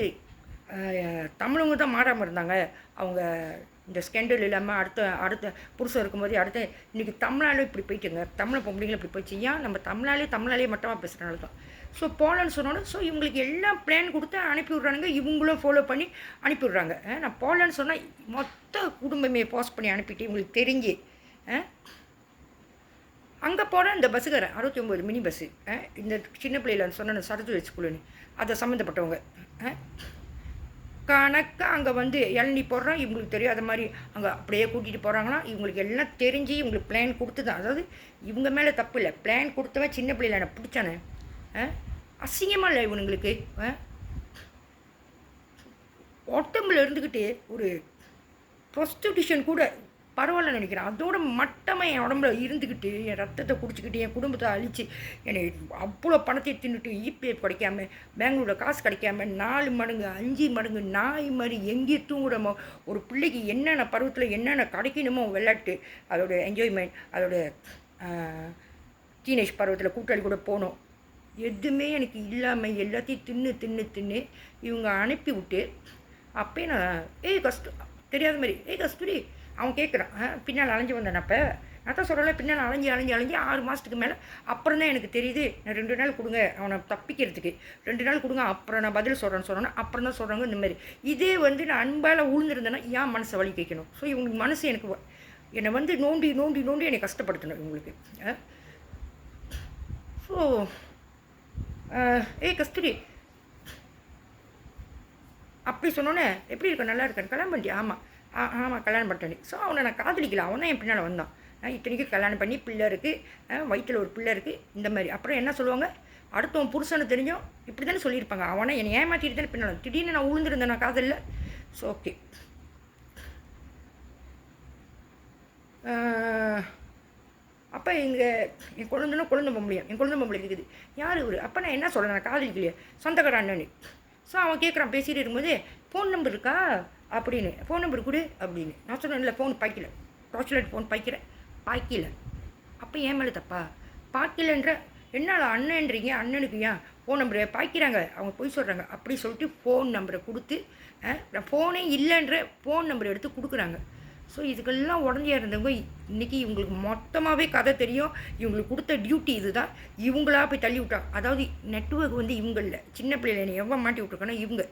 தமிழவங்க தான் மாறாமல் இருந்தாங்க. அவங்க இந்த ஸ்கேண்டல் இல்லாமல் அடுத்த புருஷன் இருக்கும்போது அடுத்த இன்றைக்கி தமிழாலே இப்படி போயிட்டுங்க, தமிழ் பொம்பளைங்களும் இப்படி போயிடுச்சு. ஏன் நம்ம தமிழாலே மட்டமாக பேசுகிறனால தான். ஸோ போகலன்னு சொன்னோன்னே ஸோ இவங்களுக்கு எல்லாம் பிளான் கொடுத்து அனுப்பி விட்றானுங்க, இவங்களும் ஃபாலோ பண்ணி அனுப்பி விட்றாங்க. நான் போகலன்னு சொன்னால் மொத்த குடும்பமே பாஸ் பண்ணி அனுப்பிட்டு இவங்களுக்கு தெரிஞ்சு அங்கே போனால் இந்த பஸ்ஸுக்காரன் 69 மினி பஸ்ஸு இந்த சின்ன பிள்ளையில் சொன்ன சரஸ்வதி ஸ்கூலுன்னு அதை சம்மந்தப்பட்டவங்க கணக்காக அங்கே வந்து இளநீ போடுறோம் இவங்களுக்கு தெரியும். அது மாதிரி அங்கே அப்படியே கூட்டிகிட்டு போகிறாங்கன்னா இவங்களுக்கு எல்லாம் தெரிஞ்சு இவங்களுக்கு பிளான் கொடுத்து தான். அதாவது இவங்க மேலே தப்பு இல்லை, பிளான் கொடுத்தவன் சின்ன பிள்ளைல நான் பிடிச்சானே அசிங்கமாக இல்லை இவனுங்களுக்கு. உடம்புல இருந்துக்கிட்டு ஒரு ப்ரொஸ்டியூஷன் கூட பரவாயில்ல நினைக்கிறேன். அதோட மட்டமாக என் உடம்புல இருந்துக்கிட்டு என் ரத்தத்தை குடிச்சிக்கிட்டு என் குடும்பத்தை அழித்து என்னை அவ்வளோ பணத்தை தின்னுட்டு இபிஎஃப் கிடைக்காம பெங்களூரில் காசு கிடைக்காம 4 மடங்கு 5 மடங்கு நாய் மாதிரி எங்கேயும் தூங்குறமோ ஒரு பிள்ளைக்கு என்னென்ன பருவத்தில் என்னென்ன கிடைக்கணுமோ விளையாட்டு அதோட என்ஜாய்மெண்ட் அதோட டீனேஜ் பருவத்தில் கூட்டாளி கூட போனோம் எதுவுமே எனக்கு இல்லாமல் எல்லாத்தையும் தின்னு இவங்க அனுப்பி விட்டு அப்போயே நான் தெரியாத மாதிரி கஸ்தூரி அவன் கேட்குறான் பின்னால் அலைஞ்சி வந்தேன். அப்போ நான் தான் சொல்கிறேன் பின்னால் அலைஞ்சி 6 மாதத்துக்கு மேலே அப்புறம் தான் எனக்கு தெரியுது. நான் 2 நாள் கொடுங்க அவனை தப்பிக்கிறதுக்கு 2 நாள் கொடுங்க அப்புறம் நான் பதில் சொல்கிறேன்னு சொன்னேன்னா அப்புறம் தான் சொல்கிறாங்க இந்த மாதிரி. இதே வந்து நான் அன்பால் உழுந்துருந்தேன்னா ஏன் மனசை வலி கேட்கணும். ஸோ இவங்களுக்கு மனசு எனக்கு என்னை வந்து நோண்டி என்னை கஷ்டப்படுத்தணும் இவங்களுக்கு. ஸோ கஸ்தூரி அப்படி சொன்னோன்னே எப்படி இருக்க நல்லா இருக்கேன் கல்யாணம் பண்ணிட்டியா? ஆமாம் கல்யாணம் பண்ணிட்டேன். ஸோ அவனை நான் காதலிக்கல, அவன் தான் என் பின்னால் வந்தான். இத்தனைக்கும் கல்யாணம் பண்ணி பிள்ளை இருக்குது, வயிற்றில் ஒரு பிள்ளை இருக்குது இந்த மாதிரி. அப்புறம் என்ன சொல்லுவாங்க அடுத்தவன் புருஷனை தெரிஞ்சோம் இப்படி தானே சொல்லியிருப்பாங்க. அவனை என்னை ஏமாற்றிட்டு தானே பின்னால் திடீர்னு நான் உழுந்துருந்தேன் நான் காதலில். ஸோ ஓகே அப்போ என் குழந்தை பொம்பளையும் என் குழந்தை பொம்பளை இருக்குது யார் இவர்? அப்போ நான் என்ன சொல்கிறேன், நான் காதலிக்கலையே, சொந்தக்கார அண்ணனு. ஸோ அவன் கேட்குறான், பேசிகிட்டு இருக்கும்போது ஃபோன் நம்பர் இருக்கா அப்படின்னு, ஃபோன் நம்பர் கொடு அப்படின்னு. நான் சொன்னேன், இல்லை ஃபோன் பாய்க்கல, டார்ச்லைட் ஃபோன் பாய்க்கல. அப்போ ஏன் மேலே தப்பா? பாய்க்கலன்ற என்னால் அண்ணன்றீங்க, அண்ணனுக்கு ஏன் ஃபோன் நம்பரை பாய்க்கிறாங்க, அவங்க போய் சொல்கிறாங்க அப்படி சொல்லிட்டு ஃபோன் நம்பரை கொடுத்து ஃபோனே இல்லைன்ற ஃபோன் நம்பரை எடுத்து கொடுக்குறாங்க. ஸோ இதுக்கெல்லாம் உடஞ்சியாக இருந்தவங்க இன்றைக்கி இவங்களுக்கு மொத்தமாகவே கதை தெரியும். இவங்களுக்கு கொடுத்த டியூட்டி இது தான். இவங்களா போய் தள்ளி விட்டாங்க. அதாவது நெட்வொர்க் வந்து இவங்களில் சின்ன பிள்ளைகளை எவ்வளோ மாட்டி விட்ருக்கோன்னா இவங்க.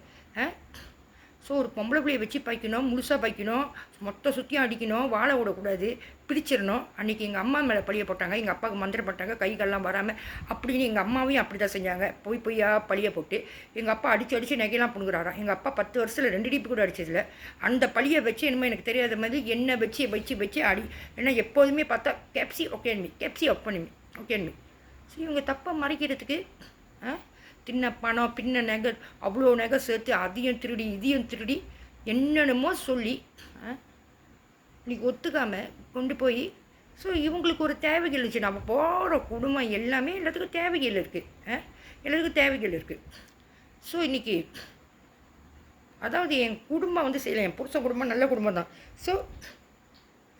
ஸோ ஒரு பொம்பளை பிள்ளையை வச்சு பாய்க்கணும், முழுசாக பாய்க்கணும், மொத்தம் சுற்றியும் அடிக்கணும், வாழை விடக்கூடாது, பிரிச்சிடணும். அன்றைக்கி எங்கள் அம்மா மேலே பழிய போட்டாங்க, எங்கள் அப்பாவுக்கு மந்திரப்பட்டாங்க, கைகள்லாம் வராமல் அப்படின்னு. எங்கள் அம்மாவையும் அப்படி தான் செஞ்சாங்க, பொய்யா பழிய போட்டு. எங்கள் அப்பா அடித்து நகையெல்லாம் புணுங்குறாராம். எங்கள் அப்பா 10 வருஷத்தில் 2 டிப்பு கூட அடிச்சதில்ல. அந்த பழியை வச்சு என்னமோ எனக்கு தெரியாத மாதிரி என்ன வச்சு அடி. ஏன்னா எப்போதுமே பார்த்தா கேப்சி ஓகேன்மி. ஸோ இவங்க தப்பை மறைக்கிறதுக்கு தின்ன பணம் பின்ன நகை அவ்வளோ நகை சேர்த்து அதையும் திருடி இதையும் திருடி என்னென்னமோ சொல்லி இன்றைக்கி ஒத்துக்காமல் கொண்டு போய். ஸோ இவங்களுக்கு ஒரு தேவைகள் இருந்துச்சு. நம்ம போகிற குடும்பம் எல்லாமே எல்லாத்துக்கும் தேவைகள் இருக்குது. ஸோ இன்றைக்கி அதாவது என் குடும்பம் வந்து செய்யலை, என் புருஷன் குடும்பம் நல்ல குடும்பம் தான். ஸோ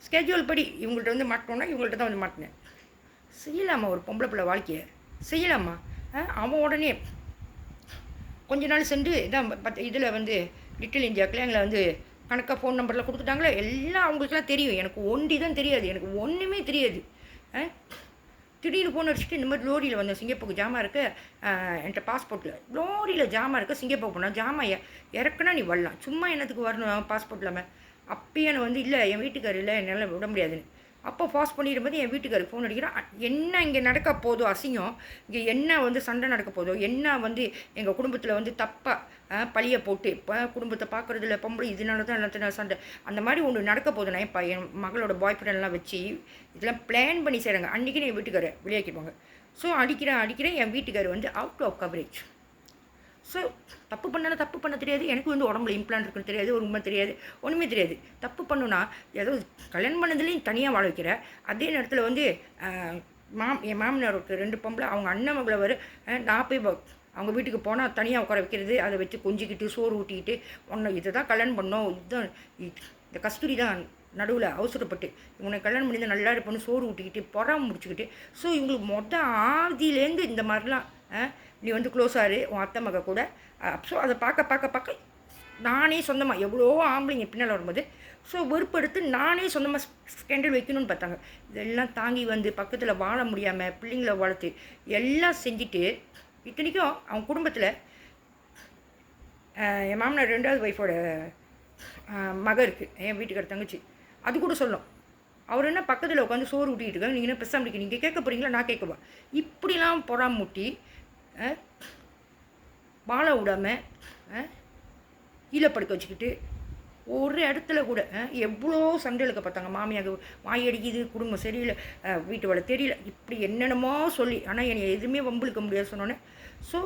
ஸ்கெட்யூல் படி இவங்கள்ட்ட வந்து மாட்டோன்னா இவங்கள்ட்ட தான் வந்து மாட்டினேன். செய்யலாமா ஒரு பொம்பளை பிள்ளை வாழ்க்கையை? செய்யலாமா? அவன் உடனே கொஞ்ச நாள் சென்று இதான் இதில் வந்து லிட்டில் இந்தியாக்கில் எங்களை வந்து கணக்காக ஃபோன் நம்பரில் கொடுத்துட்டாங்களே, எல்லாம் அவங்களுக்குலாம் தெரியும். எனக்கு ஒண்டி தான் தெரியாது, எனக்கு ஒன்றுமே தெரியாது. திடீர்னு ஃபோன் அடிச்சுட்டு இந்த மாதிரி லோரியில் வந்தேன், சிங்கப்பூருக்கு ஜாமா இருக்க, என்கிட்ட பாஸ்போர்ட்டில் லோரியில் ஜாமா இருக்க, சிங்கப்பூர் போனால் ஜாமா இறக்குனா நீ வரலாம், சும்மா என்னத்துக்கு வரணும் பாஸ்போர்ட் இல்லாமல். அப்பயே நான் வந்து இல்லை என் வீட்டுக்காரர் இல்லை என்னால் விட முடியாதுன்னு. அப்போ பாஸ் பண்ணிடும்போது என் வீட்டுக்காருக்கு ஃபோன் அடிக்கிறான். என்ன இங்கே நடக்க போதோ அசிங்கம், இங்கே என்ன வந்து சண்டை நடக்க போதோ, என்ன வந்து எங்கள் குடும்பத்தில் வந்து தப்பாக பழியை போட்டு இப்போ குடும்பத்தை பார்க்குறதில்ல பொம்பளை, இதனால தான் எல்லாத்தையும் சண்டை அந்த மாதிரி ஒன்று நடக்க போதுன்னா இப்போ என் மகளோட பாய் ஃப்ரெண்ட்லாம் வச்சு இதெல்லாம் பிளான் பண்ணி செய்கிறாங்க. அன்றைக்கி என் வீட்டுக்காரை வெளியாக்கிடுவாங்க. ஸோ அடிக்கிறேன் என் வீட்டுக்கார் வந்து அவுட் ஆஃப் கவரேஜ். ஸோ தப்பு பண்ணாலும் தப்பு பண்ண தெரியாது, எனக்கு வந்து உடம்புல இம்ப்ளான்ட் இருக்குன்னு தெரியாது, ஒரு உண்மை தெரியாது, ஒன்றுமே தெரியாது. தப்பு பண்ணுன்னா ஏதோ கல்யாணம் பண்ணதுலேயும் தனியாக வாழ வைக்கிற, அதே நேரத்தில் வந்து என் மாமனாருக்கு 2 பொம்பளை, அவங்க அண்ணன் மகளை வர நான் போய் அவங்க வீட்டுக்கு போனால் தனியாக உட்கார வைக்கிறது, அதை வச்சு கொஞ்சிக்கிட்டு சோறு ஊட்டிக்கிட்டு இதை தான் கல்யாணம் பண்ணோம், இதுதான் இந்த கஸ்தூரி தான் நடுவில் அவசரப்பட்டு இவனை கல்யாணம் பண்ணி நல்லா இருப்போன்னு சோறு ஊட்டிக்கிட்டு புறாம முடிச்சுக்கிட்டு. ஸோ இவங்களுக்கு ஆதியிலேருந்து இந்த மாதிரிலாம் நீ வந்து க்ளோஸாரு உன் அத்தை மக கூட. ஸோ அதை பார்க்க நானே சொந்தமாக எவ்வளோ ஆம்பளைங்க பின்னால் வரும்போது ஸோ வெறுப்படுத்து நானே சொந்தமாக ஸ்கேண்டல் வைக்கணும்னு பார்த்தாங்க. இதெல்லாம் தாங்கி வந்து பக்கத்தில் வாழ முடியாமல் பிள்ளைங்கள வளர்த்து எல்லாம் செஞ்சுட்டு, இத்தனைக்கும் அவங்க குடும்பத்தில் என் மாமனார் 2வது ஒய்ஃபோட மக இருக்குது, என் வீட்டுக்கார தங்கச்சி, அது கூட சொல்லும். அவர் என்ன பக்கத்தில் உட்காந்து சோறு ஊட்டிகிட்டு இருக்காங்க, நீங்கள் என்ன பெருசாக நீங்கள் கேட்க போகிறீங்களா, நான் கேட்கவா? இப்படிலாம் பொறாமூட்டி வாழ விடாமல் ஈழப்படுக்க வச்சுக்கிட்டு ஒரு இடத்துல கூட எவ்வளோ சண்டைகளுக்கு பார்த்தாங்க. மாமியாக வாயடிக்குது, குடும்பம் சரியில்லை, வீட்டு வேலை தெரியல, இப்படி என்னென்னமோ சொல்லி. ஆனால் என்னை எதுவுமே வம்பிழுக்க முடியாது சொன்னோன்னே. ஸோ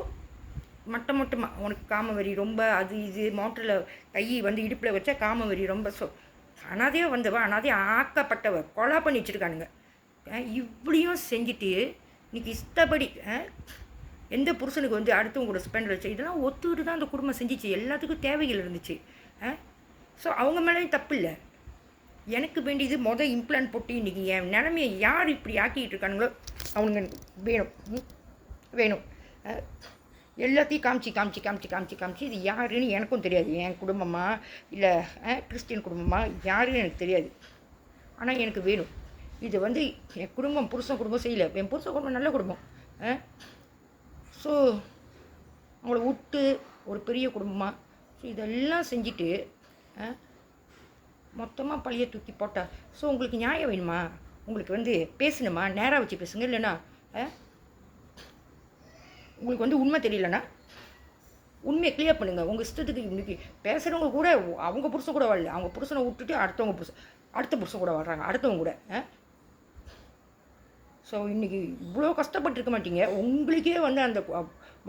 மட்டமாக உனக்கு காமவெறி ரொம்ப, அது இது மோட்டரில் கை வந்து இடுப்பில் வச்சா காமவெறி ரொம்ப. ஸோ அனாதையாக வந்தவ, அனாதையாக ஆக்கப்பட்டவ, கொலை பண்ணி வச்சுருக்கானுங்க. இப்படியும் செஞ்சுட்டு இன்றைக்கி இஷ்டப்படி எந்த புருஷனுக்கு வந்து அடுத்தவங்க கூட ஸ்பெண்ட் வச்சு இதெல்லாம் ஒத்துக்கிட்டு தான் அந்த குடும்பம் செஞ்சிச்சு. எல்லாத்துக்கும் தேவைகள் இருந்துச்சு. ஸோ அவங்க மேலேயும் தப்பு இல்லை. எனக்கு வேண்டியது இம்ப்ளான்ட் போட்டு இன்றைக்கி என் நிலைமையை யார் இப்படி ஆக்கிக்கிட்டு இருக்கானுங்களோ அவங்க வேணும். எல்லாத்தையும் காமிச்சு இது யாருன்னு எனக்கும் தெரியாது. என் குடும்பமா இல்லை கிறிஸ்டின் குடும்பமா யாருன்னு எனக்கு தெரியாது. ஆனால் எனக்கு வேணும். இது வந்து என் குடும்பம் புருஷன் குடும்பம் செய்யலை, என் புருஷன் குடும்பம் நல்ல குடும்பம். ஸோ அவங்கள விட்டு ஒரு பெரிய குடும்பமாக ஸோ இதெல்லாம் செஞ்சுட்டு மொத்தமாக பழிய தூக்கி போட்டா. ஸோ உங்களுக்கு நியாயம் வேணுமா? உங்களுக்கு வந்து பேசணுமா? நேராக வச்சு பேசுங்க. இல்லைன்னா உங்களுக்கு வந்து உண்மை தெரியலன்னா உண்மையை கிளியர் பண்ணுங்கள். உங்கள் இஷ்டத்துக்கு இன்றைக்கி பேசுகிறவங்க கூட அவங்க புருஷன் கூட வாழல, அவங்க புருஷனை விட்டுட்டு அடுத்த புருஷன் கூட வாழ்கிறாங்க, அடுத்தவங்க கூட. ஸோ இன்றைக்கி இவ்வளோ கஷ்டப்பட்டுருக்க மாட்டீங்க. உங்களுக்கே வந்து அந்த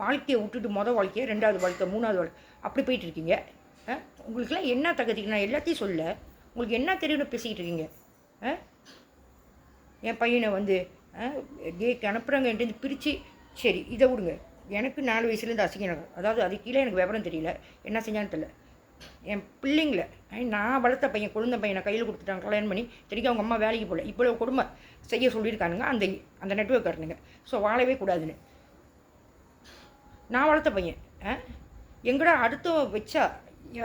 வாழ்க்கையை விட்டுட்டு வாழ்க்கையை 2வது வாழ்க்கை 3வது வாழ்க்கை அப்படி போயிட்டுருக்கீங்க. உங்களுக்கெல்லாம் என்ன தகுதிக்கு நான் எல்லாத்தையும் சொல்ல, உங்களுக்கு என்ன தெரியும்னு பேசிக்கிட்டு இருக்கீங்க. என் பையனை வந்து கேக்கு அனுப்புகிறாங்கன்ட்டு பிரித்து சரி இதை விடுங்க. எனக்கு 4 வயசுலேருந்து அசிங்கம். அதாவது அது கீழே எனக்கு விவரம் தெரியல, என்ன செஞ்சான்னு தெரியல. என் பிள்ளைங்கள நான் வளர்த்த பையன் குழந்தை பையனை கையில் கொடுத்துட்டாங்க கல்யாணம் பண்ணி. தெரியும் அவங்க அம்மா வேலைக்கு போகல, இவ்வளோ குடும்ப செய்ய சொல்லியிருக்கானுங்க அந்த அந்த நெட்வொர்க்காரனுங்க. ஸோ வாழவே கூடாதுன்னு நான் வளர்த்த பையன் எங்கடா அடுத்த வச்சா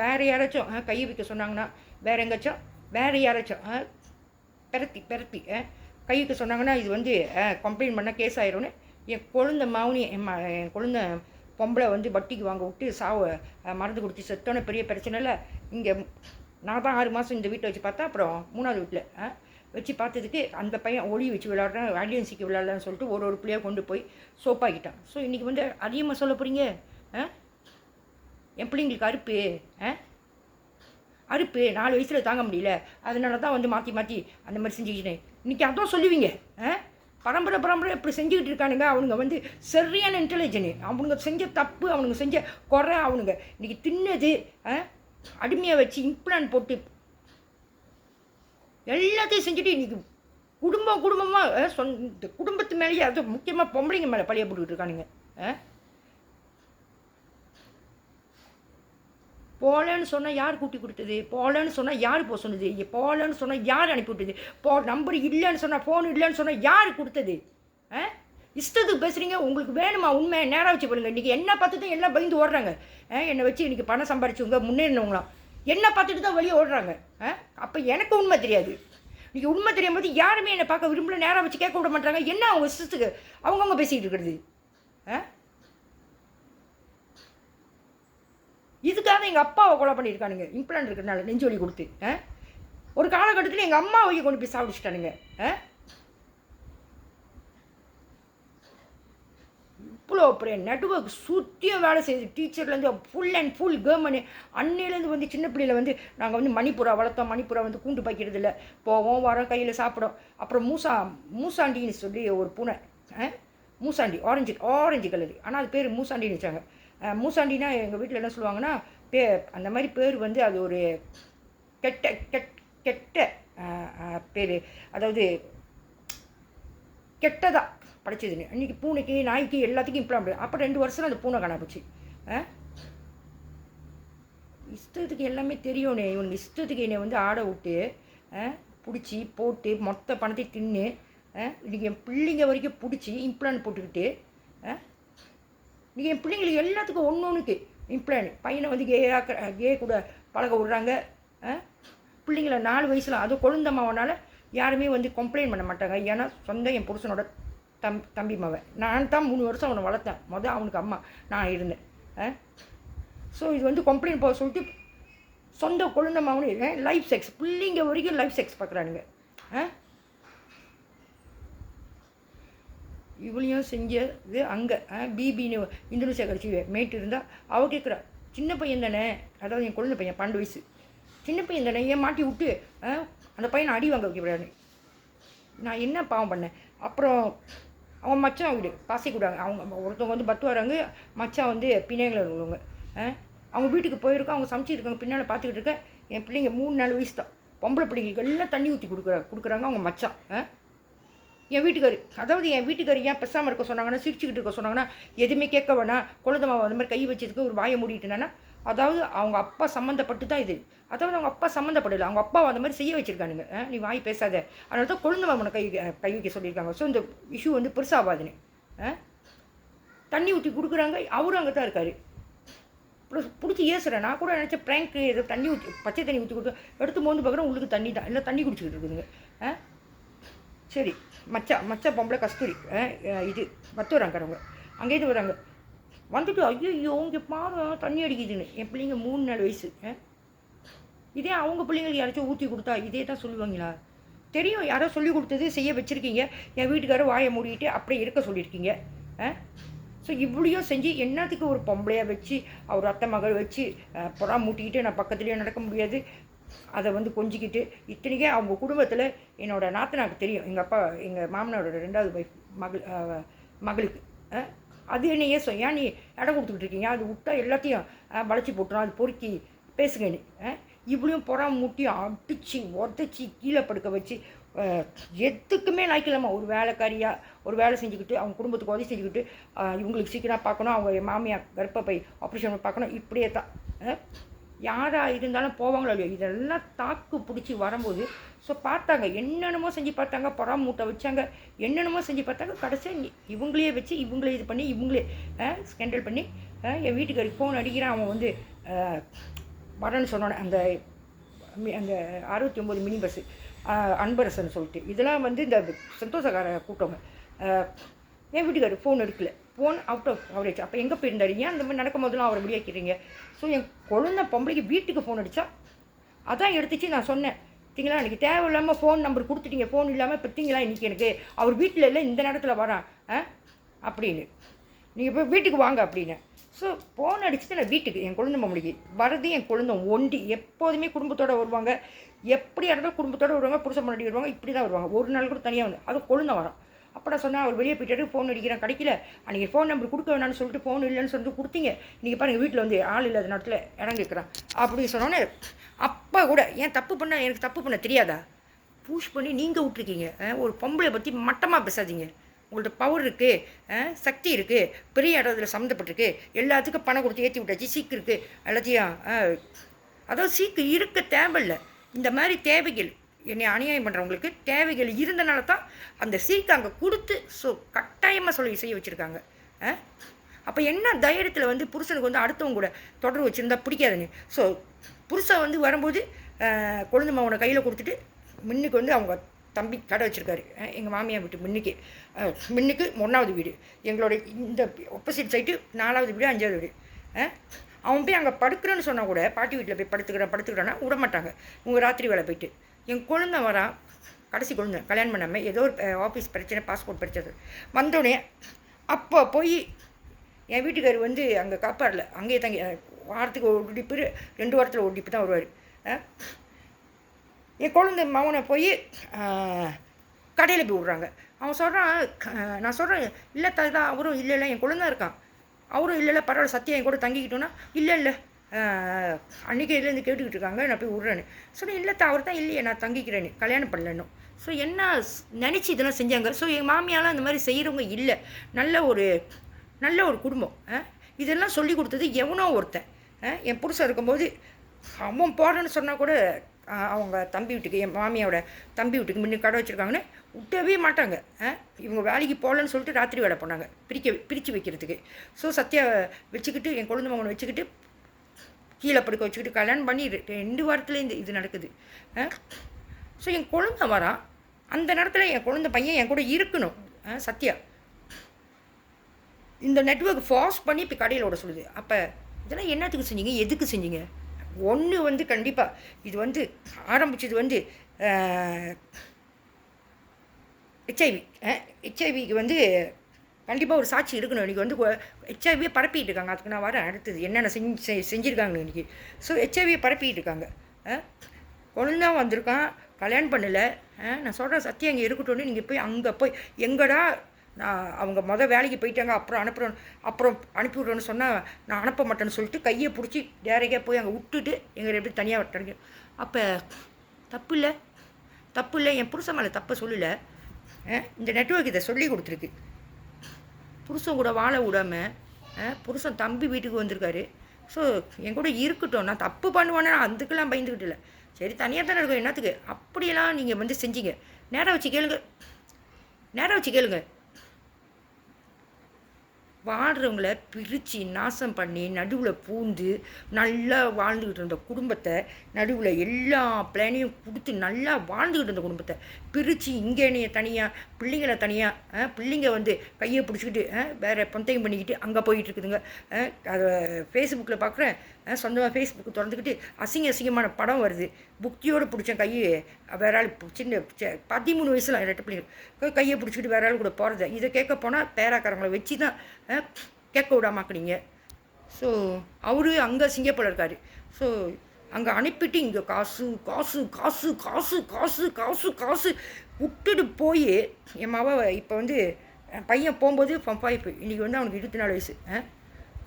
வேறு யாராச்சும் கையை வைக்க சொன்னாங்கன்னா வேறு எங்கேயாச்சும் வேறு யாராச்சும் பெரத்தி கை வைக்க சொன்னாங்கன்னா இது வந்து கம்ப்ளைண்ட் பண்ணால் கேஸ் ஆயிரும்னு என் குழந்தை மாவுனி என் குழந்தை பொம்பளை வந்து வட்டிக்கு வாங்க விட்டு மருந்து கொடுத்து செத்தோன்னே பெரிய பிரச்சனை இல்லை. இங்கே நான் தான் 6 மாதம் இந்த வீட்டை வச்சு பார்த்தா, அப்புறம் 3வது வீட்டில் வச்சு பார்த்ததுக்கு அந்த பையன் ஒளி வச்சு விளையாடுறேன், ஆடியன்ஸுக்கு விளையாடலான்னு சொல்லிட்டு ஒரு பிள்ளையாக கொண்டு போய் சோப்பாக்கிட்டான். ஸோ இன்றைக்கி வந்து அதிகமாக சொல்ல போகிறீங்க என் பிள்ளைங்களுக்கு அறுப்பு 4 வயசில் தாங்க முடியல, அதனால தான் வந்து மாற்றி மாற்றி அந்த மாதிரி செஞ்சுக்கிட்டேன். இன்றைக்கி அதான் சொல்லுவீங்க பரம்பரை இப்படி செஞ்சுக்கிட்டு இருக்கானுங்க. அவனுங்க வந்து சரியான இன்டெலிஜென்ட். அவனுங்க செஞ்ச தப்பு, அவனுங்க செஞ்ச குறை, அவனுங்க இன்றைக்கி தின்னது அடிமையாக வச்சு இம்ப்ளான்ட் போட்டு எல்லாத்தையும் செஞ்சுட்டு இன்றைக்கி குடும்பமாக குடும்பத்து மேலேயே அது முக்கியமாக பொம்பளைங்க மேலே பழிய போட்டுக்கிட்டு இருக்கானுங்க. போகலன்னு சொன்னால் யார் கூட்டி கொடுத்தது? போகலன்னு சொன்னால் யார் போக சொன்னது? போகலன்னு சொன்னால் யார் அனுப்பிவிட்டது? நம்பர் இல்லைன்னு சொன்னால், ஃபோன் இல்லைன்னு சொன்னால் யார் கொடுத்தது? இஷ்டத்துக்கு பேசுகிறீங்க. உங்களுக்கு வேணுமா உண்மை நேராக வச்சு போடுங்க. இன்றைக்கி என்ன பார்த்து தான் எல்லாம் பயந்து ஓடுறாங்க. என்னை வச்சு இன்றைக்கி பணம் சம்பாரிச்சவங்க முன்னேறினவங்களாம் என்ன பார்த்துட்டு தான் வெளியே ஓடுறாங்க. அப்போ எனக்கு உண்மை தெரியாது. இன்றைக்கி உண்மை தெரியும் போது யாருமே என்னை பார்க்க விரும்பல, நேராக வச்சு கேட்க விட மாட்டாங்க. என்ன அவங்க இஷ்டத்துக்கு அவங்கவுங்க பேசிக்கிட்டு இருக்கிறது? இதுக்காக எங்கள் அப்பாவை கொலை பண்ணியிருக்கானுங்க இம்ப்ளான்ட் இருக்கிறனால நெஞ்சு வலி கொடுத்து. ஒரு காலகட்டத்தில் எங்கள் அம்மாவை கொண்டு போய் சாப்பிடுச்சிட்டானுங்க. இவ்வளோ பெரிய நெட்வொர்க் சுற்றியும் வேலை செய்யுது. டீச்சர்லேருந்து ஃபுல் அண்ட் ஃபுல் கவர்மெண்ட். அன்னையிலேருந்து வந்து சின்ன பிள்ளையில் வந்து நாங்கள் வந்து மணிப்புறா வளர்த்தோம். மணிப்புறா வந்து கூண்டு பாய்க்கிறது இல்லை, போவோம் வரோம் கையில் சாப்பிடும். அப்புறம் மூசாண்டின்னு சொல்லி ஒரு பூனை, மூசாண்டி ஆரஞ்சு கலரு, ஆனால் அது பேர் மூசாண்டின்னு வச்சாங்க. மூசாண்டினா எங்கள் வீட்டில் என்ன சொல்லுவாங்கன்னா அந்த மாதிரி பேர் வந்து அது ஒரு கெட்ட பேர், அதாவது கெட்டதாக படைச்சதுன்னு. அன்றைக்கி பூனைக்கு நாய்க்கு எல்லாத்துக்கும் இம்ப்ளான். அப்போ 2 வருஷம் அந்த பூனை காண போச்சு. இஷ்டத்துக்கு எல்லாமே தெரியும்னே. இவனுக்கு இஷ்டத்துக்கு என்னை வந்து ஆட விட்டு பிடிச்சி போட்டு மொத்த பணத்தை தின்னு இன்றைக்கி என் பிள்ளைங்க வரைக்கும் பிடிச்சி இம்ப்ளான் போட்டுக்கிட்டு இன்றைக்கி என் பிள்ளைங்களுக்கு எல்லாத்துக்கும் ஒன்றுக்கு இம்ப்ளான். பையனை வந்து கே கூட பழக விட்றாங்க. பிள்ளைங்கள 4 வயசில் அதுவும் குழந்தம்மாவனால் யாருமே வந்து கம்ப்ளைண்ட் பண்ண மாட்டாங்க. ஏன்னா சொந்த என் புருஷனோட தம்பி மாவன். நான் தான் 3 வருஷம் அவனை வளர்த்தேன். அவனுக்கு அம்மா நான் இருந்தேன். ஸோ இது வந்து கம்ப்ளைண்ட் போக சொல்லிட்டு சொந்த குழந்தம்மாவனு லைஃப் செக்ஸ், பிள்ளைங்க வரைக்கும் லைஃப் செக்ஸ் பார்க்குறானுங்க. இவளையும் செஞ்சது அங்கே பிபின்னு இந்தோனேசியா கடிச்சி மேட்டு இருந்தால் அவள் கேட்குறா, சின்ன பையன் தானே, அதாவது என் குழந்தை பையன் 12 வயசு சின்ன பையன் தானே, ஏன் மாட்டி விட்டு அந்த பையனை அடி வாங்க வைக்கிறாரு. நான் என்ன பாவம் பண்ணேன்? அப்புறம் அவன் மச்சான் வீடு பாசி கூடாங்க. அவங்க ஒருத்தவங்க வந்து பத்து வராங்க, மச்சான் வந்து பிணைகளில் உள்ளவங்க. அவங்க வீட்டுக்கு போயிருக்கோம், அவங்க சமைச்சிருக்காங்க. பின்னால் பார்த்துக்கிட்டு இருக்கேன். என் பிள்ளைங்க 3-4 வயசு தான். பொம்பளை பிள்ளைங்களுக்கு எல்லாம் தண்ணி ஊற்றி கொடுக்குறாங்க அவங்க மச்சான். என் வீட்டுக்காரி, அதாவது என் வீட்டுக்காரி ஏன் பெசாமல் இருக்க சொன்னாங்கன்னா, சிரிச்சுக்கிட்டு இருக்க சொன்னாங்கன்னா, எதுவுமே கேட்க வேணாம், குழந்தைமாவை அந்த மாதிரி கை வச்சதுக்கு ஒரு வாயை மூடிட்டுனா, அதாவது அவங்க அப்பா சம்மந்தப்பட்டு தான் இது. அதாவது அவங்க அப்பா சம்மந்தப்படலை, அவங்க அப்பாவை அந்த மாதிரி செய்ய வச்சுருக்கானுங்க. நீ வாய் பேசாத, அதனால தான் குழந்தைமாவனை கை வைக்க சொல்லியிருக்காங்க. ஸோ இந்த இஷ்யூ வந்து பெருசாகாதுன்னு தண்ணி ஊற்றி கொடுக்குறாங்க. அவரும் அங்கே தான் இருக்கார். பிடிச்சி ஏசுகிறேன். நான் கூட நினச்சேன் ப்ராங்க்கு, ஏதோ தண்ணி ஊற்றி பச்சை தண்ணி ஊற்றி கொடுத்து எடுத்து மோந்து பார்க்குறேன், உங்களுக்கு தண்ணி தான் இல்லை, தண்ணி குடிச்சிக்கிட்டு இருக்குதுங்க. சரி, மச்சா பொம்பளை கஸ்தூரி இது பத்து வராங்கிறவங்க அங்கேயிருந்து வராங்க. வந்துட்டு ஐயோ இங்கே பாரு தண்ணி அடிக்குதுன்னு. என் பிள்ளைங்க 3-4 வயசு. இதே அவங்க பிள்ளைங்களுக்கு யாராச்சும் ஊற்றி கொடுத்தா இதே தான் சொல்லுவாங்களா? தெரியும் யாரோ சொல்லி கொடுத்தது செய்ய வச்சுருக்கீங்க. என் வீட்டுக்காரர் வாயை மூடிட்டு அப்படியே இருக்க சொல்லியிருக்கீங்க. ஸோ இவ்வளியும் செஞ்சு என்னத்துக்கு ஒரு பொம்பளையாக வச்சு அவர் அத்தை மகள் வச்சு புறா மூட்டிக்கிட்டு நான் பக்கத்துலேயே நடக்க முடியாது. அதை வந்து கொஞ்சிக்கிட்டு இத்தனைக்கே அவங்க குடும்பத்தில் என்னோடய நாத்தனாருக்கு தெரியும், எங்கள் அப்பா எங்கள் மாமனாரோட 2வது வைஃப் மகளுக்கு. அது என்னையே ஏன் நீ இடம் கொடுத்துக்கிட்டு இருக்கீங்க, அது விட்டா எல்லாத்தையும் வளைச்சி போட்டுரும், அது பொறுக்கி பேசுங்க நீ. இவ்வளையும் புறா மூட்டி அடித்து உதச்சி கீழே படுக்க வச்சு எதுக்குமே லாய்க்கலாமா. ஒரு வேலைக்காரியாக ஒரு வேலை செஞ்சுக்கிட்டு அவங்க குடும்பத்துக்கு உதவி செஞ்சுக்கிட்டு இவங்களுக்கு சீக்கிரம் பார்க்கணும், அவங்க மாமியார் கர்ப்பப்பை ஆப்ரேஷன் பார்க்கணும், இப்படியே தான் யாராக இருந்தாலும் போவாங்களோ இல்லையோ. இதெல்லாம் தாக்கு பிடிச்சி வரும்போது ஸோ பார்த்தாங்க, என்னென்னமோ செஞ்சு பார்த்தாங்க, மூட்டை வச்சாங்க, என்னென்னமோ செஞ்சு பார்த்தாங்க. கடைசியாக இவங்களே வச்சு இவங்களே இது பண்ணி இவங்களே ஸ்கேண்டல் பண்ணி என் வீட்டுக்காரிக்கு ஃபோன் அடிக்கிறான். அவன் வந்து வரேன்னு சொன்னோன்னே அந்த அந்த 69 மினி பஸ்ஸு அன்பரசன் சொல்லிட்டு இதெல்லாம் வந்து இந்த சந்தோஷக்கார கூட்டவங்க. என் வீட்டுக்காரர் ஃபோன் எடுக்கல, ஃபோன் அவுட் ஆஃப் கவரேஜ். அப்போ எங்கே போயிருந்தாரு, ஏன் அந்த மாதிரி நடக்கும் போதெல்லாம் அவரை முடியாக்கிறீங்க? ஸோ என் குழந்தை பொம்பளைக்கு வீட்டுக்கு ஃபோன் அடித்தா அதான் எடுத்துச்சு. நான் சொன்னேன், பார்த்தீங்களா எனக்கு தேவையில்லாமல் ஃபோன் நம்பர் கொடுத்துட்டீங்க, ஃபோன் இல்லாமல் பார்த்தீங்களா இன்றைக்கி எனக்கு அவர் வீட்டில் இல்லை, இந்த நேரத்தில் வரான் அப்படின்னு, நீங்கள் போய் வீட்டுக்கு வாங்க அப்படின்னு. ஸோ ஃபோன் அடிச்சுட்டு நான் வீட்டுக்கு என் குழந்தை பொம்பளைக்கு வரது, என் குழந்தை ஒண்டி எப்போதுமே குடும்பத்தோடு வருவாங்க, எப்படி இருந்தாலும் குடும்பத்தோடு வருவாங்க, புருஷன் முன்னாடி வருவாங்க, இப்படி தான் வருவாங்க. ஒரு நாள் கூட தனியாக வந்து அது குழந்தை வரும். அப்போ நான் சொன்னேன், அவர் வெளியே போய்ட்டாரு, ஃபோன் அடிக்கிறேன் கிடைக்கல, அன்றைக்கி ஃபோன் நம்பர் கொடுக்க வேணாம்னு சொல்லிட்டு ஃபோன் இல்லைன்னு சொல்லிட்டு கொடுத்தீங்க, நீங்கள் பாருங்கள் வீட்டில் வந்து ஆள் இல்லாத நேரத்தில் இறங்கிக்கிறான் அப்படின்னு சொன்னோன்னே அப்போ கூட ஏன் தப்பு பண்ண எனக்கு தப்பு பண்ண தெரியாதா? பூஷ் பண்ணி நீங்கள் விட்ருக்கீங்க. ஒரு பொம்பளை பற்றி மட்டமாக பேசாதீங்க. உங்கள்ட்ட பவர் இருக்குது, சக்தி இருக்குது, பெரிய இடத்துல சம்மந்தப்பட்டிருக்கு, எல்லாத்துக்கும் பணம் கொடுத்து ஏற்றி விட்டாச்சு, சீக்கு இருக்குது எல்லாத்தையும். அதாவது சீக்கு இருக்க தேவையில்லை. இந்த மாதிரி தேவைகள் என்னை அநியாயம் பண்ணுறவங்களுக்கு தேவைகள் இருந்தனால தான் அந்த சீக்கை அங்கே கொடுத்து ஸோ கட்டாயமாக சொல்லி செய்ய வச்சுருக்காங்க. அப்போ என்ன தைரியத்தில் வந்து புருஷனுக்கு வந்து அடுத்தவங்க கூட தொடர்பு வச்சுருந்தா பிடிக்காதுன்னு. ஸோ புருஷன் வந்து வரும்போது கொழுந்து மாவனை கையில் கொடுத்துட்டு முன்னுக்கு வந்து அவங்க தம்பி கடை வச்சுருக்காரு. எங்கள் மாமியார் வீட்டு முன்னுக்கு 1வது வீடு, எங்களோட இந்த ஆப்போசிட் சைட்டு 4வது வீடு 5வது வீடு. அவன் போய் அங்கே படுக்கிறேன்னு சொன்னால் கூட பாட்டி வீட்டில் போய் படுத்துக்கிறேன்னா விட மாட்டாங்க. உங்கள் ராத்திரி வேலை போயிட்டு என் குழந்தை வரான், கடைசி குழந்தை கல்யாணம் பண்ணாமல் ஏதோ ஒரு ஆஃபீஸ் பிரச்சனை, பாஸ்போர்ட் பிரச்சனை வந்தோடனே அப்போ போய் என் வீட்டுக்கார் வந்து அங்கே காப்பாடல, அங்கேயே தங்கி வாரத்துக்கு ஒரு டிப்பு 2 வாரத்தில் ஒரு டிப்பு தான் வருவார். என் குழந்தை மகனை போய் கடையில் போய் விட்றாங்க. அவன் சொல்கிறான், நான் சொல்கிறேன் இல்லை தான் அவரும் இல்லை என் குழந்தை இருக்கான், அவரும் இல்லை பரவாயில்ல சத்தியம் என் கூட தங்கிக்கிட்டோன்னா இல்லை அன்றைக்கிலேருந்து கேட்டுக்கிட்டு இருக்காங்க, நான் போய் விட்றேன்னு சொன்னேன். இல்லை அவர் தான் இல்லையே நான் தங்கிக்கிறேன்னு, கல்யாணம் பண்ணலன்னும். ஸோ என்ன நினச்சி இதெல்லாம் செஞ்சாங்க. ஸோ எங்கள் மாமியாலாம் அந்த மாதிரி செய்கிறவங்க இல்லை, நல்ல ஒரு குடும்பம். இதெல்லாம் சொல்லி கொடுத்தது எவனோ ஒருத்தன். என் புருஷன் இருக்கும்போது அவன் போடுறேன்னு சொன்னால் கூட அவங்க தம்பி வீட்டுக்கு, என் மாமியோட தம்பி வீட்டுக்கு முன்னே கடை வச்சுருக்காங்கன்னு விட்டவே மாட்டாங்க. இவங்க வேலைக்கு போகலன்னு சொல்லிட்டு ராத்திரி வேலை பண்ணாங்க பிரித்து வைக்கிறதுக்கு. ஸோ சத்யா வச்சுக்கிட்டு என் குழந்தை மகனை வச்சுக்கிட்டு கீழே படுக்க வச்சுக்கிட்டு கல்யாணம் பண்ணி 2 வாரத்துலேருந்து இது நடக்குது. ஸோ என் குழந்தை வரான், அந்த நேரத்தில் என் குழந்தை பையன் என் கூட இருக்கணும். சத்யா இந்த நெட்வொர்க் ஃபாஸ்ட் பண்ணி இப்போ கடையில் விட சொல்லுது. அப்போ இதெல்லாம் என்னத்துக்கு செஞ்சீங்க, எதுக்கு செஞ்சீங்க? ஒன்று வந்து கண்டிப்பாக இது வந்து ஆரம்பிச்சது வந்து ஹெச்ஐவிக்கு வந்து கண்டிப்பாக ஒரு சாட்சி இருக்கணும். இன்றைக்கி வந்து ஹெச்ஐவியை பரப்பிட்டு இருக்காங்க. அதுக்கு நான் வரேன் அடுத்தது என்னென்ன செஞ்சுருக்காங்க இன்றைக்கி. ஸோ ஹெச்ஐவியை பரப்பிட்டு இருக்காங்க. குழந்தை வந்திருக்கான், கல்யாணம் பண்ணலை. நான் சொல்கிறேன் சத்தியம் அங்கே இருக்கட்டும்னு நீங்கள் போய் அங்கே போய் எங்கடா நான் அவங்க வேலைக்கு போயிட்டாங்க, அப்புறம் அனுப்பி விட்றேன்னு சொன்னால் நான் அனுப்ப மாட்டேன்னு சொல்லிட்டு கையை பிடிச்சி டேரெக்டாக போய் அங்கே விட்டுட்டு எங்களை எப்படி தனியாக விட்டாங்க. அப்போ தப்பு இல்லை, என் புருஷன் மேலே தப்பை சொல்லலை. இந்த நெட்வொர்க் இதை சொல்லி கொடுத்துருக்கு. புருஷன் கூட வாழ விடாமல் புருஷன் தம்பி வீட்டுக்கு வந்திருக்காரு. ஸோ என் கூட இருக்கட்டும், நான் தப்பு பண்ணுவேன்னா அதுக்கெல்லாம் பயந்துக்கிட்டு இல்லை, சரி தனியாக தானே இருக்கும் என்னத்துக்கு அப்படியெல்லாம் நீங்கள் வந்து செஞ்சீங்க. நேரம் வச்சு கேளுங்க. வாழ்கிறவங்கள பிரித்து நாசம் பண்ணி நடுவில் பூந்து நல்லா வாழ்ந்துக்கிட்டு இருந்த குடும்பத்தை, நடுவில் எல்லா பிளானையும் கொடுத்து நல்லா வாழ்ந்துக்கிட்டு இருந்த குடும்பத்தை பிரித்து இங்கேனைய தனியாக பிள்ளைங்களை தனியாக பிள்ளைங்க வந்து கையை பிடிச்சிக்கிட்டு வேறு பொந்தையும் பண்ணிக்கிட்டு அங்கே போயிட்டுருக்குதுங்க. அதை ஃபேஸ்புக்கில் பார்க்குறேன், சொந்தமாக ஃபேஸ்புக்கு திறந்துக்கிட்டு அசிங்கமான படம் வருது. புக்தியோடு பிடிச்சேன் கையை வேற ஆள் சின்ன 13 வயசில் 2 பிள்ளைங்க கையை பிடிச்சிக்கிட்டு வேற ஆள் கூட போகிறத இதை கேட்க போனால் பேராக்காரங்களை வச்சு தான் கேட்க விடாமாக்குறீங்க. ஸோ அவரு அங்கே சிங்கப்பூரில் இருக்கார். ஸோ அங்கே அனுப்பிட்டு இங்கே காசு விட்டுட்டு போய் என் மாவை இப்போ வந்து பையன் போகும்போது 5 இன்றைக்கி வந்து அவனுக்கு 24 வயசு.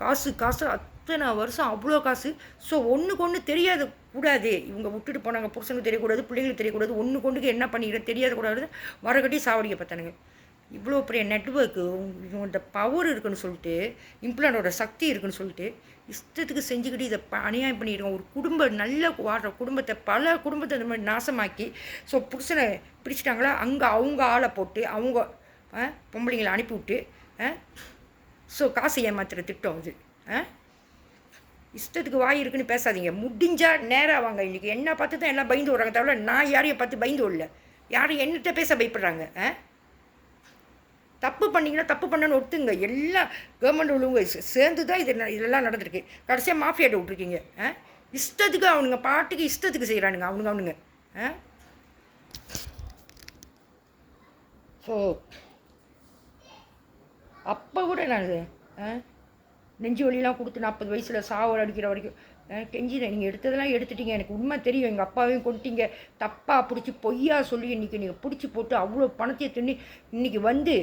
காசு காசு அத்தனை வருஷம் அவ்வளோ காசு. ஸோ ஒன்றுக்கு ஒன்று தெரியாது கூடாது, இவங்க விட்டுட்டு போனாங்க, புருஷனுக்கு தெரியக்கூடாது, பிள்ளைங்களுக்கு தெரியக்கூடாது, ஒன்றுக்கு ஒன்றுக்கு என்ன பண்ணிக்கிற தெரியாத கூடாது, வரக்கட்டி சாவடிக்க பார்த்தானுங்க. இவ்வளோ பெரிய நெட்ஒர்க்கு, இவங்கள்ட்ட பவர் இருக்குன்னு சொல்லிட்டு, இம்ப்ளானோட சக்தி இருக்குன்னு சொல்லிட்டு இஷ்டத்துக்கு செஞ்சுக்கிட்டு இதை அநியாயம் பண்ணிடுவோம். ஒரு நல்ல வாடுற குடும்பத்தை, பல குடும்பத்தை இந்த மாதிரி நாசமாக்கி, ஸோ புருஷனை பிடிச்சிட்டாங்களா, அங்கே அவங்க ஆளை போட்டு அவங்க பொம்பளைங்களை அனுப்பிவிட்டு, ஸோ காசு ஏமாத்துகிற திட்டம் அது. இஷ்டத்துக்கு வாய் இருக்குன்னு பேசாதீங்க. முடிஞ்சால் நேராக வாங்க. இன்றைக்கி என்ன பார்த்து தான் எல்லாம் பயந்து வர்றாங்க, தவிர நான் யாரையும் பார்த்து பயந்து வரல. யாரும் என்னகிட்ட பேச பயப்படுறாங்க. தப்பு பண்ணிங்கன்னா தப்பு பண்ணன்னு ஒத்துங்க. எல்லாம் கவர்மெண்ட் உள்ளவங்க சேர்ந்து தான் இதெல்லாம் நடந்திருக்கு. கடைசியாக மாஃபியாட்ட விட்ருக்கீங்க. இஷ்டத்துக்கு அவனுங்க பாட்டுக்கு இஷ்டத்துக்கு செய்கிறானுங்க அவனுங்க. ஸோ அப்போ கூட நான் நெஞ்சு வலிலாம் கொடுத்து 40 வயசில் சாவல் அடிக்கிற வரைக்கும் கெஞ்சினேன். நீங்கள் எடுத்ததெல்லாம் எடுத்துட்டீங்க, எனக்கு உண்மை தெரியும், எங்கள் அப்பாவையும் கொண்டுட்டீங்க, தப்பாக பிடிச்சி பொய்யா சொல்லி இன்றைக்கி நீங்கள் பிடிச்சி போட்டு அவ்வளோ பணத்தையும் தின்னி இன்றைக்கி வந்து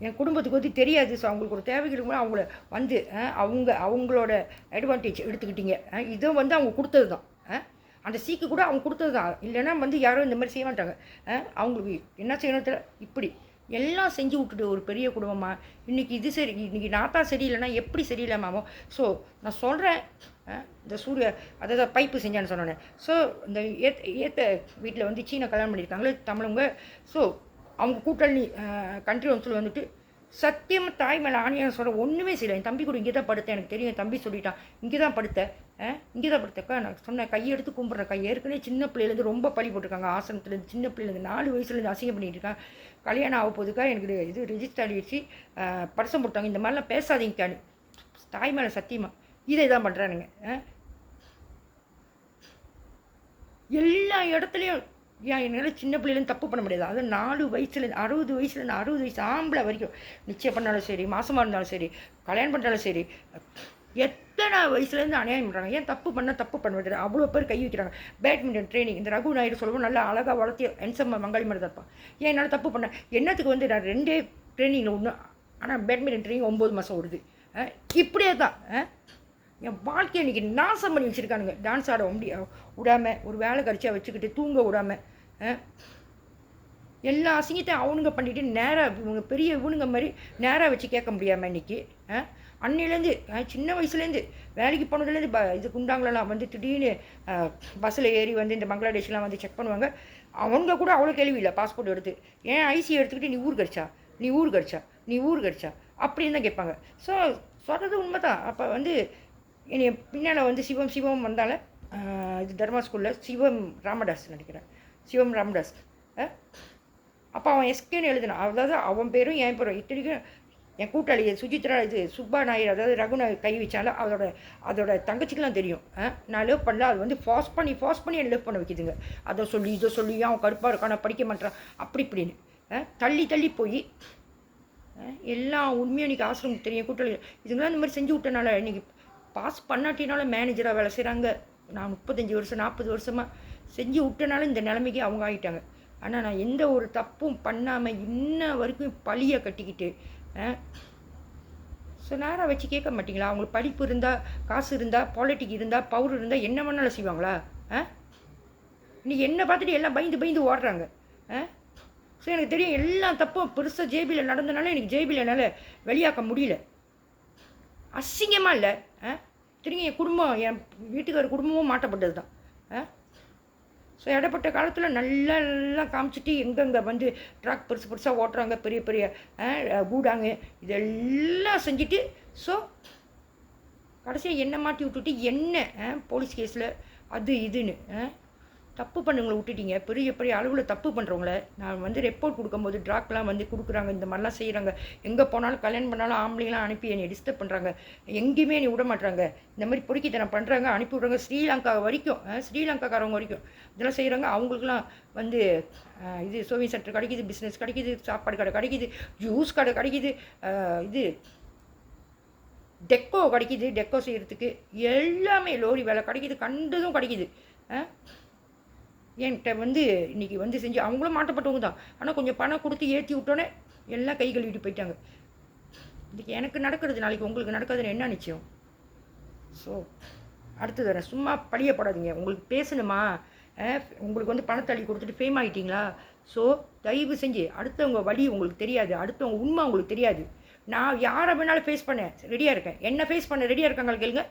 என் குடும்பத்துக்கு வந்து தெரியாது. ஸோ அவங்களுக்கு ஒரு தேவைகள் கூட அவங்கள வந்து அவங்களோட அட்வான்டேஜ் எடுத்துக்கிட்டீங்க. இதை வந்து அவங்க கொடுத்தது தான். அந்த சீக்கு கூட அவங்க கொடுத்தது தான். இல்லைன்னா வந்து யாரும் இந்த மாதிரி செய்ய மாட்டாங்க. அவங்களுக்கு என்ன செய்யணும் இப்படி எல்லாம் செஞ்சு விட்டுட்டு ஒரு பெரிய குடும்பமாக இன்றைக்கி இது சரி, இன்றைக்கி நாத்தா சரியில்லைன்னா எப்படி சரியில்லாமோ. ஸோ நான் சொல்கிறேன், இந்த சூரிய அதாவது பைப்பு செஞ்சான்னு சொன்னேன். ஸோ இந்த ஏற்ற வீட்டில் வந்து சீன கல்யாணம் பண்ணியிருக்காங்களே தமிழங்க. ஸோ அவங்க கூட்டணி கண்ட்ரி ஒன்ஸில் வந்துட்டு சத்தியமாக தாய் மேலே ஆணியாக சொல்கிற ஒன்றுமே செய்யலை. என் தம்பி கூட இங்கே தான் படுத்தேன், எனக்கு தெரியும், என் தம்பி சொல்லிட்டான், இங்கே தான் படுத்தேன், இங்கே தான் படுத்தக்கா. நான் சொன்னேன், கையெடுத்து கும்பிட்றேன்க்கா. ஏற்கனவே சின்ன பிள்ளைலேருந்து ரொம்ப பழி போட்டிருக்காங்க. ஆசனத்துலேருந்து சின்ன பிள்ளைலேருந்து 4 வயசுலேருந்து அசிங்கம் பண்ணிகிட்டு இருக்காங்க. கல்யாணம் ஆக போதுக்கா, எனக்கு இது ரிஜிஸ்டர் ஆகிடுச்சு, பரிசம் போட்டாங்க, இந்த மாதிரிலாம் பேசாதீங்கக்கான்னு தாய் மேலே சத்தியமாக இதை தான் பண்ணுறானுங்க. எல்லா இடத்துலையும் என்னால் சின்ன பிள்ளைலேருந்து தப்பு பண்ண முடியாது. அது 4 வயசுலேருந்து 60 வயசுலேருந்து 60 வயசு ஆம்பளை வரைக்கும் நிச்சயம் பண்ணாலும் சரி, மாசமாக இருந்தாலும் சரி, கல்யாணம் பண்ணாலும் சரி, எத்தனை வயசுலேருந்து அநியாயம் பண்ணுறாங்க. ஏன் தப்பு பண்ணால் தப்பு பண்ண மாட்டேது, அவ்வளோ பேர் கை வைக்கிறாங்க. பேட்மிண்டன் ட்ரைனிங் இந்த ரகு நாயுடு சொல்லுவோம், நல்லா அழகாக வளர்த்தி என்சம் மங்காளி மாதிரி தான் இருப்பான். ஏன் என்னால் தப்பு பண்ணேன், என்னத்துக்கு வந்து நான் 2 ட்ரைனிங்கில் ஒன்று, ஆனால் பேட்மிண்டன் ட்ரைனிங் 9 மாதம் ஓடுது. இப்படியே தான் என் வாழ்க்கையை இன்றைக்கி நாசம் பண்ணி வச்சுருக்கானுங்க. டான்ஸ் ஆட விடாமல், ஒரு வேலை கரிச்சியாக வச்சுக்கிட்டு தூங்க விடாமல், எல்லா அசிங்கத்தையும் அவனுங்க பண்ணிவிட்டு நேராக இவங்க பெரிய இவனுங்க மாதிரி நேராக வச்சு கேட்க முடியாமல் இன்றைக்கி. அன்னிலேருந்து சின்ன வயசுலேருந்து வேலைக்கு போனதுலேருந்து இது குண்டாங்களெல்லாம் வந்து திடீர்னு பஸ்ஸில் ஏறி வந்து இந்த பங்களாதேஷ்லாம் வந்து செக் பண்ணுவாங்க. அவங்க கூட அவ்வளோ கேள்வி இல்லை. பாஸ்போர்ட் எடுத்து ஏன் ஐசி எடுத்துக்கிட்டு நீ ஊர் கடிச்சா, நீ ஊர் கடிச்சா, நீ ஊர் கடிச்சா அப்படின்னு தான் கேட்பாங்க. ஸோ சொல்கிறது உண்மை தான். அப்போ வந்து என்னை பின்னால் வந்து சிவம் வந்தால இது தர்மா ஸ்கூலில் சிவம் ராமதாஸ் நினைக்கிறேன், சிவம் ராமதாஸ். அப்போ அவன் எஸ்கேன்னு எழுதினான். அதாவது அவன் பேரும் என் பேரும் இத்தனைக்கும் என் கூட்டாளி சுஜித்ரா இது சுப்பா நாயர், அதாவது ரகுநாயர் கை வச்சாலும் அதோட தங்கச்சிக்கெலாம் தெரியும். நான் லவ் பண்ணல, அது வந்து ஃபாஸ் பண்ணி என்னை லவ் பண்ண வைக்கிதுங்க. அதை சொல்லி இதை சொல்லி அவன் கருப்பாக இருக்கான், நான் படிக்க மாட்டேறான் அப்படி இப்படின்னு தள்ளி போய் எல்லாம் உண்மையாக இன்றைக்கி ஆசிரமம் தெரியும் கூட்டாளி இதுங்களாம் இந்த மாதிரி செஞ்சு விட்டனால இன்றைக்கி பாஸ் பண்ணாட்டினால மேனேஜராக வேலை செய்கிறாங்க. நான் 35 வருஷம் 40 வருஷமாக செஞ்சு விட்டனால இந்த நிலைமைக்கு அவங்க ஆகிட்டாங்க. ஆனால் நான் எந்த ஒரு தப்பும் பண்ணாமல் இன்ன வரைக்கும் பழியை கட்டிக்கிட்டு ஸோ நேராக வச்சு கேட்க மாட்டிங்களா? அவங்களுக்கு படிப்பு இருந்தால், காசு இருந்தால், பாலிட்டிக் இருந்தால், பவர் இருந்தால் என்ன வேணாலும் செய்வாங்களா? இன்றைக்கி என்னை பார்த்துட்டு எல்லாம் பயந்து ஓடுறாங்க. ஸோ எனக்கு தெரியும் எல்லா தப்பும் பெருசாக ஜேபியில் நடந்தனால எனக்கு ஜேபியில் என்னால் வெளியாக்க முடியல. அசிங்கமாக இல்லை. திரும்பி என் குடும்பம், என் வீட்டுக்கார குடும்பமும் மாட்டப்பட்டது தான். ஸோ இடப்பட்ட காலத்தில் நல்லா காமிச்சிட்டு எங்கெங்கே வந்து ட்ராக் பெருசாக ஓட்டுறாங்க, பெரிய கூடாங்க, இதெல்லாம் செஞ்சுட்டு ஸோ கடைசியாக என்ன மாட்டி விட்டுட்டு என்ன போலீஸ் கேஸில் அது இதுன்னு தப்பு பண்ணுங்களை விட்டுட்டீங்க. பெரிய அளவில் தப்பு பண்ணுறவங்கள நான் வந்து ரெப்போர்ட் கொடுக்கும்போது ட்ராக்லாம் வந்து கொடுக்குறாங்க, இந்த மாதிரிலாம் செய்கிறாங்க. எங்கே போனாலும் கல்யாணம் பண்ணாலும் ஆம்பளைங்களாம் அனுப்பி என்னை டிஸ்டர்ப் பண்ணுறாங்க, எங்கேயுமே என்னை விட மாட்டாங்க, இந்த மாதிரி பொறுக்கித்தனம் பண்ணுறாங்க, அனுப்பி விட்றாங்க. ஸ்ரீலங்கா வரைக்கும், ஸ்ரீலங்காக்காரவங்க வரைக்கும் இதெல்லாம் செய்கிறாங்க. அவங்களுக்குலாம் வந்து இது சர்வீஸ் சென்டர் கிடைக்கிது, பிஸ்னஸ் கிடைக்கிது, சாப்பாடு கடை கிடைக்கிது, ஜூஸ் கடை கிடைக்கிது, இது டெக்கோ கிடைக்கிது, டெக்கோ செய்கிறதுக்கு எல்லாமே லோரி வேலை கிடைக்கிது, கண்டதும் கிடைக்கிது. என்கிட்ட வந்து இன்றைக்கி வந்து செஞ்சு அவங்களும் மாட்டப்பட்டவங்க தான். ஆனால் கொஞ்சம் பணம் கொடுத்து ஏற்றி விட்டோன்னே எல்லாம் கை கழுவிட்டு போயிட்டாங்க. இன்றைக்கி எனக்கு நடக்கிறது நாளைக்கு உங்களுக்கு நடக்காதுன்னு என்ன நிச்சயம்? ஸோ அடுத்தது வரேன், சும்மா பழியப்படாதீங்க. உங்களுக்கு பேசணுமா, உங்களுக்கு வந்து பணத்தை அள்ளி கொடுத்துட்டு ஃபேம் ஆகிட்டீங்களா? ஸோ தயவு செஞ்சு அடுத்தவங்க வழி உங்களுக்கு தெரியாது, அடுத்தவங்க உண்மை உங்களுக்கு தெரியாது. நான் யாரை வேணாலும் ஃபேஸ் பண்ண ரெடியாக இருக்கேன். என்ன ஃபேஸ் பண்ண ரெடியாக இருக்காங்க கேளுங்க.